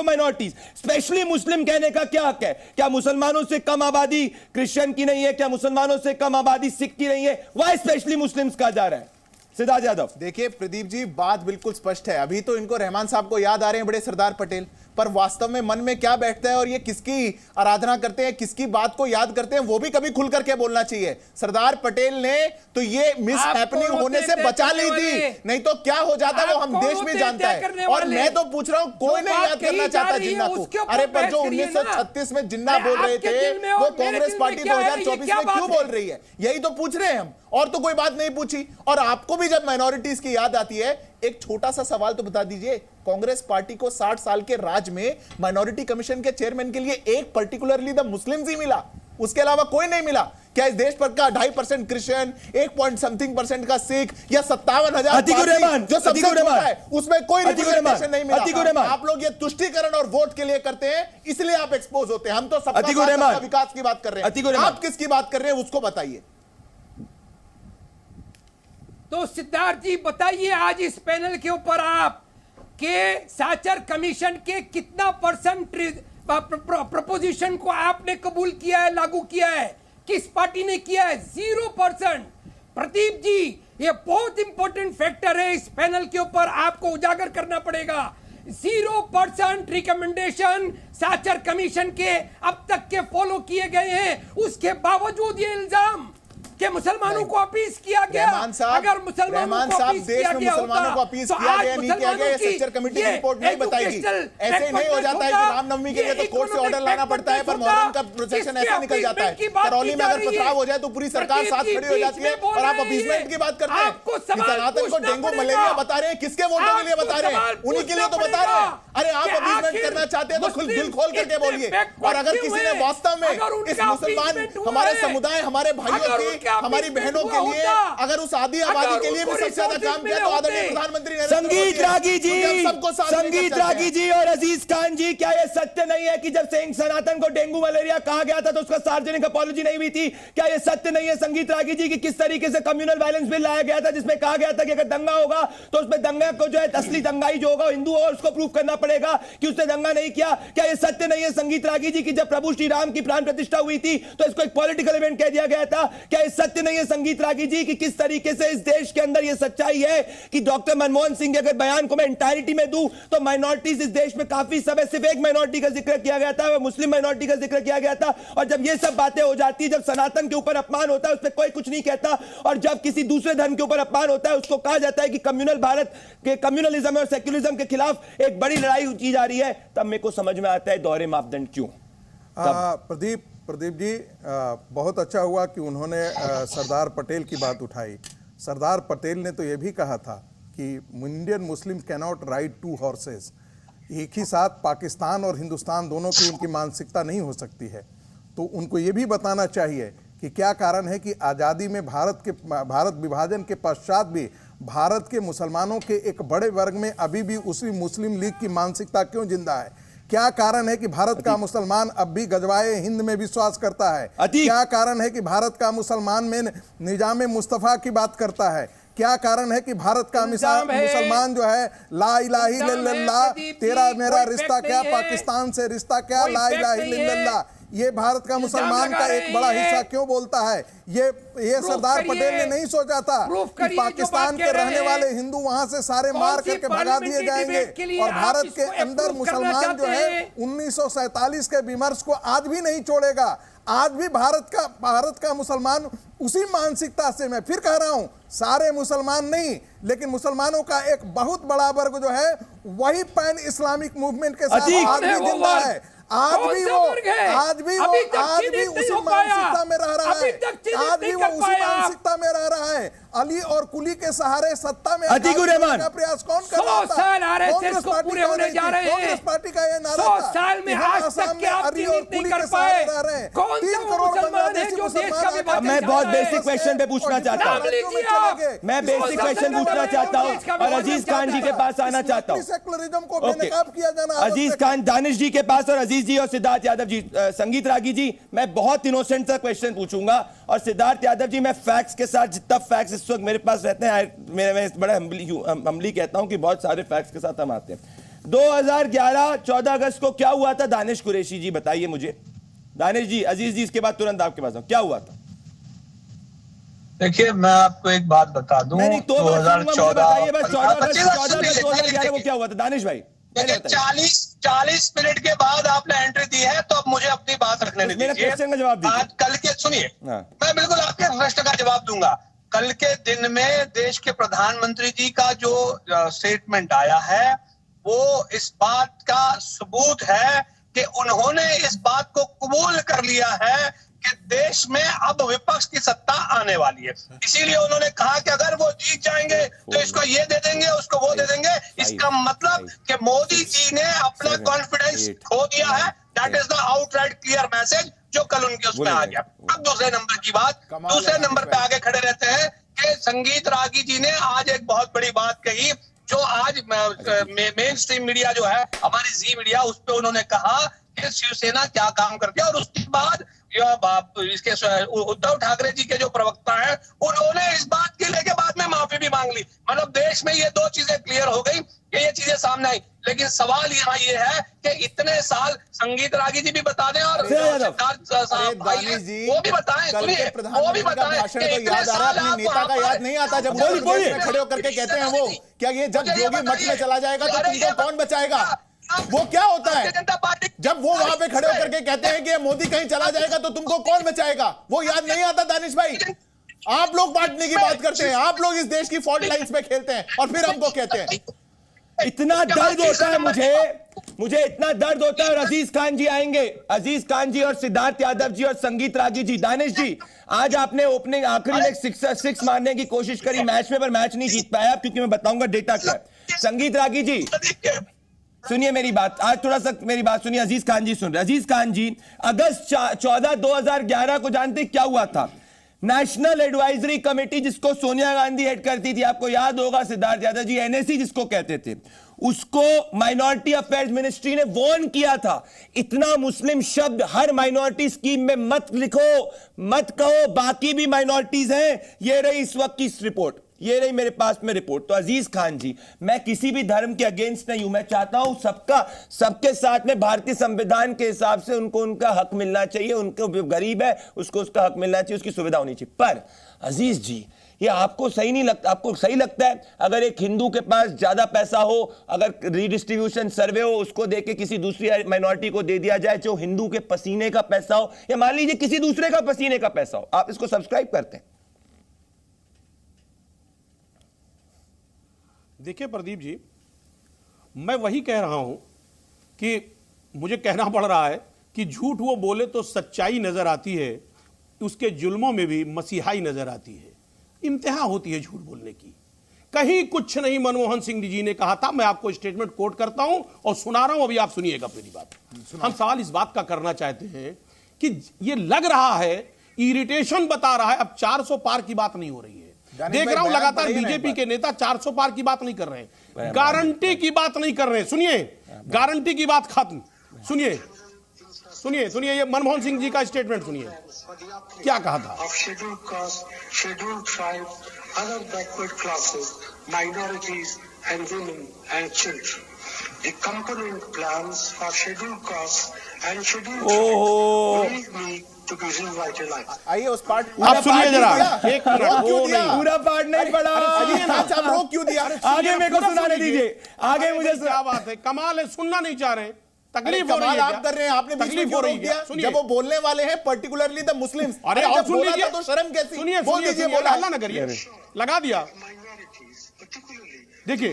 माइनॉरिटीज, स्पेशली मुस्लिम कहने का क्या हक है? क्या मुसलमानों से कम आबादी क्रिश्चियन की नहीं है? क्या मुसलमानों से कम आबादी सिख की नहीं है? व्हाई स्पेशली मुस्लिम्स कहा जा रहा है? सिद्धार्थ यादव।
देखिए प्रदीप जी, बात बिल्कुल स्पष्ट है। अभी तो इनको रहमान साहब को याद आ रहे हैं बड़े सरदार पटेल, पर वास्तव में मन में क्या बैठता है और ये किसकी आराधना करते हैं, किसकी बात को याद करते हैं, वो भी कभी खुल करके बोलना चाहिए। सरदार पटेल ने तो ये मिस हैपनिंग होने से बचा ली थी, नहीं तो क्या हो जाता वो हम देश में जानता है। और मैं तो पूछ रहा हूं, कोई नहीं याद करना चाहता जिन्ना को। अरे पर जो 1936 में जिन्ना बोल रहे थे, वो कांग्रेस पार्टी 2024 में क्यों बोल रही है? यही तो पूछ रहे हैं हम, और तो कोई बात नहीं पूछी। और आपको भी जब माइनॉरिटीज की याद आती है, एक छोटा सा सवाल तो बता दीजिए, कांग्रेस पार्टी को 60 साल के राज में माइनॉरिटी कमीशन के चेयरमैन के लिए एक पर्टिकुलरली द मुस्लिम्स ही मिला, उसके अलावा कोई नहीं मिला। क्या इस देश पर का 2.5% क्रिश्चियन, 1% का सिख, या 57,000 जो सबसे छोटा है, उसमें कोई रिप्रेजेंटेशन नहीं मिला। आप लोग ये तुष्टीकरण और वोट के लिए करते हैं, इसलिए आप एक्सपोज होते हैं। हम तो सबका विकास की बात कर रहे हैं, आप किसकी बात कर रहे हैं उसको बताइए।
तो सिद्धार्थ जी बताइए, आज इस पैनल के ऊपर आप के साचर कमीशन के कितना परसेंट प्रपोजिशन को आपने कबूल किया है, लागू किया है? किस पार्टी ने किया है? 0%। प्रदीप जी, ये बहुत इंपॉर्टेंट फैक्टर है, इस पैनल के ऊपर आपको उजागर करना पड़ेगा। 0% रिकमेंडेशन साचर कमीशन के अब तक के फॉलो किए गए हैं, उसके बावजूद ये इल्जाम कि मुसलमानों को अपीस किया गया। अगर मुसलमानों को अपीस किया गया
मुसलमानों को अपीस किया गया नहीं किया गया, सेक्टर कमेटी की रिपोर्ट नहीं बताएगी। ऐसे नहीं हो जाता है कि रामनवमी के लिए तो कोर्ट से ऑर्डर लाना पड़ता है, पर मुहर्रम का प्रोसेशन ऐसे निकल जाता है। करौली में अगर पथराव हो जाए तो पूरी सरकार साथ खड़ी हो जाती है और आप अपीसमेंट की बात करते हैं। सनातन को डेंगू मलेरिया बता रहे हैं, किसके वोटों के लिए बता रहे हैं? उन्हीं के लिए तो बता रहे हैं। अरे आप अपीसमेंट करना चाहते हैं तो दिल खोल करके बोलिए। और अगर किसी ने वास्तव में इस मुसलमान हमारे समुदाय, हमारे भाइयों की, हमारी बहनों के लिए, अगर उस आदि आबादी के लिए भी सबसे ज्यादा काम किया तो आदरणीय प्रधानमंत्री
संगीत रागी जी और अजीज खान जी, क्या यह सत्य नहीं है कि जब सिंह सनातन को डेंगू मलेरिया कहा गया था तो उसका सार्वजनिक अपॉलॉजी नहीं हुई थी? क्या यह सत्य नहीं है संगीत रागी जी कि किस तरीके से कम्युनल वायलेंस बिल लाया गया था जिसमें कहा गया था कि अगर दंगा होगा तो उसमें दंगा को जो है असली दंगाई जो होगा हिंदू हो, उसको प्रूफ करना पड़ेगा कि उसने दंगा नहीं किया? क्या यह सत्य नहीं है संगीत रागी जी कि जब प्रभु श्री राम की प्राण प्रतिष्ठा हुई थी तो इसको एक पॉलिटिकल इवेंट कह दिया गया था? क्या यह सत्य नहीं है संगीत रागी जी कि किस तरीके से इस देश के अंदर यह सच्चाई है कि डॉक्टर मनमोहन सिंह के अगर बयान को मैं इंटायरिटी में दूं तो माइनॉरिटीज इस देश में काफी समय सिर्फ एक माइनॉरिटी का जिक्र किया गया था, मुस्लिम माइनॉरिटी का जिक्र किया गया था। और जब ये सब बातें हो जाती है, जब सनातन के ऊपर अपमान होता है उस पर कोई कुछ नहीं कहता, और जब किसी दूसरे धर्म के ऊपर अपमान होता है उसको कहा जाता है कि कम्युनल भारत के कम्युनलिज्म और सेक्युलरिज्म के खिलाफ एक बड़ी लड़ाई की जा रही है, तब मेरे को समझ में आता है दोहरे मापदंड क्यों।
प्रदीप जी, बहुत अच्छा हुआ कि उन्होंने सरदार पटेल की बात उठाई। सरदार पटेल ने तो यह भी कहा था कि Indian Muslim cannot ride two horses. एक ही साथ पाकिस्तान और हिंदुस्तान दोनों की उनकी मानसिकता नहीं हो सकती है। तो उनको ये भी बताना चाहिए कि क्या कारण है कि आज़ादी में भारत विभाजन के पश्चात भी भारत के मुसलमानों के एक बड़े वर्ग में अभी भी उसी मुस्लिम लीग की मानसिकता क्यों जिंदा है? क्या कारण है कि भारत का मुसलमान अब भी गजवाए हिंद में विश्वास करता है? क्या कारण है कि भारत का मुसलमान में निजाम मुस्तफा की बात करता है? क्या कारण है कि भारत का मुसलमान जो है ला इलाहा इल्लल्लाह, तेरा मेरा रिश्ता क्या, पाकिस्तान से रिश्ता क्या, ला इलाहा इल्लल्लाह, ये भारत का मुसलमान का एक बड़ा हिस्सा क्यों बोलता है? ये सरदार पटेल ने नहीं सोचा था कि पाकिस्तान के रहने वाले हिंदू वहां से सारे मार करके भगा दिए जाएंगे और भारत के अंदर मुसलमान जो है 1947 के विमर्श को आज भी नहीं छोड़ेगा। आज भी भारत का मुसलमान उसी मानसिकता से, मैं फिर कह रहा हूं, सारे मुसलमान नहीं लेकिन मुसलमानों का एक बहुत बड़ा वर्ग जो है वही पैन इस्लामिक मूवमेंट के साथ आज भी जिंदा है। आज भी वो उसी मानसिकता में रह रहा है। आज भी वो उसी मानसिकता में रह रहा है। अली और कुली के सहारे सत्ता में का प्रयास कौन कर रहा था? कांग्रेस पार्टी का ये नारा था।
100 साल में आज तक के आप
अली और कुली के सहारे रह रहे हैं। 3 करोड़ बांग्लादेशी मुसलमान।
मैं बहुत बेसिक क्वेश्चन पे पूछना चाहता हूँ। मैं बेसिक क्वेश्चन पूछना चाहता हूँ और अजीज खान जी के पास आना चाहता हूँ।
सेकुलरिज्म को बेनकाब किया जाना।
अजीज खान, दानिश जी के पास और अजीज जी और सिद्धार्थ यादव जी, संगीत रागी जी, मैं बहुत इनोसेंट सा क्वेश्चन पूछूंगा और सिद्धार्थ यादव जी, मैं फैक्ट्स के साथ, जितना फैक्ट्स इस वक्त मेरे पास रहते हैं, मैं बड़ा हम्बली कहता हूं कि बहुत सारे फैक्ट्स के साथ हम आते हैं। 2011 14 अगस्त को क्या हुआ था? दानिश कुरैशी जी बताइए मुझे। दानिश जी, अजीज जी, इसके बाद तुरंत आपके पास क्या हुआ था?
देखिए, मैं आपको एक बात बता दूं,
2014 बस 14 अगस्त 2011 को क्या हुआ था दानिश भाई?
40 मिनट के बाद आपने एंट्री दी है तो अब मुझे अपनी बात रखने दीजिए।
क्वेश्चन का जवाब दीजिए।
आज कल के सुनिए, मैं बिल्कुल आपके प्रश्न का जवाब दूंगा। कल के दिन में देश के प्रधानमंत्री जी का जो स्टेटमेंट आया है वो इस बात का सबूत है कि उन्होंने इस बात को कबूल कर लिया है कि देश में अब विपक्ष की सत्ता आने वाली है। इसीलिए उन्होंने कहा कि अगर वो जीत जाएंगे तो इसको ये दे देंगे, उसको वो दे देंगे। इसका मतलब कि मोदी जी ने अपना कॉन्फिडेंस खो दिया है। That is the outright clear message जो कल उनके उसमें आ गया। अब दूसरे नंबर की बात, दूसरे नंबर पे आगे खड़े रहते हैं कि संगीत रागी जी ने आज एक बहुत बड़ी बात कही जो आज मेन स्ट्रीम मीडिया जो है, हमारी जी मीडिया, उस पर उन्होंने कहा कि शिवसेना क्या काम करती है। और उसके बाद इसके उद्धव ठाकरे जी के जो प्रवक्ता हैं उन्होंने इस बात के लेके बाद में माफी भी मांग ली। मतलब देश में ये दो चीजें क्लियर हो गई कि ये चीजें सामने आई। लेकिन सवाल यहाँ ये है कि इतने साल, संगीत रागी जी भी बता दें और सिद्धार्थ साहब वो भी बताएं, सुनिए वो भी बताएं कि इतने साल
अपने नेता का याद नहीं आता जब खड़े होकर के कहते हैं वो, क्या ये जब योगी मठ में चला जाएगा तो तुमको कौन बचाएगा? वो क्या होता है जब वो वहां पे खड़े होकर के कहते हैं कि मोदी कहीं चला जाएगा तो तुमको कौन बचाएगा? वो याद नहीं आता दानिश भाई? आप लोग बांटने की बात करते हैं, आप लोग इस देश की फॉल्ट लाइंस में खेलते हैं और फिर हमको कहते हैं।
इतना दर्द होता है मुझे इतना दर्द होता है। और अजीज खान जी आएंगे, अजीज खान जी और सिद्धार्थ यादव जी और संगीत रागी जी। दानिश जी, आज आपने ओपनिंग आखिरी में सिक्स मारने की कोशिश करी मैच में, पर मैच नहीं जीत पाया, क्योंकि मैं बताऊंगा डेटा क्या है। संगीत रागी जी सुनिए मेरी बात, आज थोड़ा सा मेरी बात सुनिए। अजीज खान जी सुन रहे। अजीज खान जी, अगस्त 14 2011 को जानते क्या हुआ था? नेशनल एडवाइजरी कमेटी, जिसको सोनिया गांधी हेड करती थी, आपको याद होगा, सिद्धार्थ यादव जी, एनएसी जिसको कहते थे, उसको माइनॉरिटी अफेयर्स मिनिस्ट्री ने वार्न किया था, इतना मुस्लिम शब्द हर माइनॉरिटी स्कीम में मत लिखो, मत कहो, बाकी भी माइनॉरिटीज हैं। ये रही इस वक्त की रिपोर्ट, ये रही मेरे पास में रिपोर्ट। तो अजीज खान जी, मैं किसी भी धर्म के अगेंस्ट नहीं हूं, मैं चाहता हूं सबके साथ में भारतीय संविधान के हिसाब से उनको उनका हक मिलना चाहिए, उनको गरीब है उसको उसका हक मिलना चाहिए, उसकी सुविधा होनी चाहिए। पर अजीज जी, ये आपको सही नहीं लगता? आपको सही लगता है अगर एक हिंदू के पास ज्यादा पैसा हो, अगर रीडिस्ट्रीब्यूशन सर्वे हो, उसको देके किसी दूसरी माइनॉरिटी को दे दिया जाए जो हिंदू के पसीने का पैसा हो, या मान लीजिए किसी दूसरे का पसीने का पैसा हो, आप इसको सब्सक्राइब करते हैं?
देखिए प्रदीप जी, मैं वही कह रहा हूं कि मुझे कहना पड़ रहा है कि झूठ वो बोले तो सच्चाई नजर आती है, उसके जुल्मों में भी मसीहाई नजर आती है। इंतहा होती है झूठ बोलने की। कहीं कुछ नहीं मनमोहन सिंह जी ने कहा था। मैं आपको स्टेटमेंट कोट करता हूं और सुना रहा हूं, अभी आप सुनिएगा मेरी बात। हम सवाल इस बात का करना चाहते हैं कि ये लग रहा है, इरिटेशन बता रहा है, अब 400 पार की बात नहीं हो रही है। देख रहा हूं लगातार बीजेपी के नेता 400 पार की बात नहीं कर रहे हैं, गारंटी की बात नहीं कर रहे हैं। सुनिए, गारंटी की बात खत्म। सुनिए सुनिए सुनिए, ये मनमोहन सिंह जी का स्टेटमेंट सुनिए, क्या कहा था।
Scheduled caste, scheduled tribe, other backward classes, minorities and women and children. The component plans for scheduled castes and scheduled tribes will need to be revitalized.
आइए उस पार्ट
आप सुनिए जरा, एक मिनट,
क्यों दिया?
पूरा पार्ट नहीं पढ़ा।
आप रोक क्यों दिया?
आगे मेरे को सुनाने दीजिए, आगे मुझे
क्या बात है, कमाल है, सुनना नहीं चाह रहे, तकलीफ हो रही है।
आप कर रहे हैं, आपने बीच में क्यों रोक दिया? जब वो बोलने वाले हैं पर्टिकुलरली द मुस्लिम्स।
अरे और सुन लीजिए
तो शर्म कैसी?
सुनिए
बोल दीजिए, बोला
हल्ला ना करिए, लगा दिया। देखिए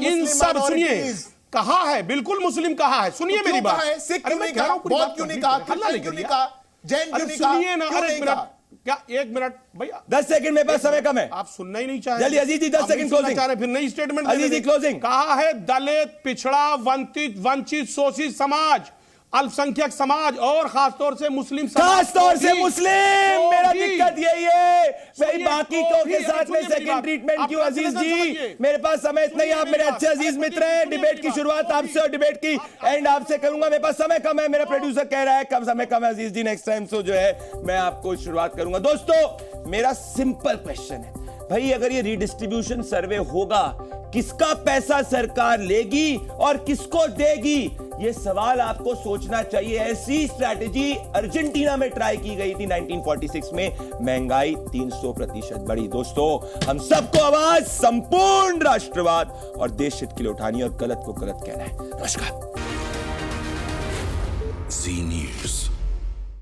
इन सब सुनिए, कहा है बिल्कुल मुस्लिम कहा है। सुनिए मेरी बात,
सिख क्यों नहीं कहा, बौद्ध क्यों नहीं कहा, ख्रिस्तान क्यों नहीं कहा, जैन क्यों नहीं कहा?
सुनिए ना, अरे एक मिनट, क्या एक मिनट भैया,
10 सेकंड मेरे पास समय कम है,
आप सुनना ही नहीं चाह रहे।
जल्दी अजीज जी 10 सेकंड क्लोजिंग
चाह रहे, फिर नई स्टेटमेंट
अजीज जी क्लोजिंग।
कहा है दलित, पिछड़ा, वंचित शोषित समाज, अल्पसंख्यक समाज और खासतौर से मुस्लिम,
खासतौर से मुस्लिम, मेरा दिक्कत यही है भाई, बाकी को के साथ में सेकंड ट्रीटमेंट क्यों? अजीज जी मेरे पास समय इतना ही, आप मेरे अच्छे अजीज मित्र हैं, डिबेट की शुरुआत आपसे और डिबेट की एंड आपसे करूंगा। मेरे पास समय कम है, मेरा प्रोड्यूसर कह रहा है कम समय कम है। अजीज जी नेक्स्ट टाइम सो जो है मैं आपको शुरुआत करूंगा। दोस्तों मेरा सिंपल क्वेश्चन है भाई, अगर ये रीडिस्ट्रीब्यूशन सर्वे होगा, किसका पैसा सरकार लेगी और किसको देगी? ये सवाल आपको सोचना चाहिए। ऐसी स्ट्रैटेजी अर्जेंटीना में ट्राई की गई थी 1946 में, महंगाई 300% बढ़ी। दोस्तों हम सबको आवाज संपूर्ण राष्ट्रवाद और देश हित के लिए उठानी और गलत को गलत कहना है। नमस्कार।
जी न्यूज़।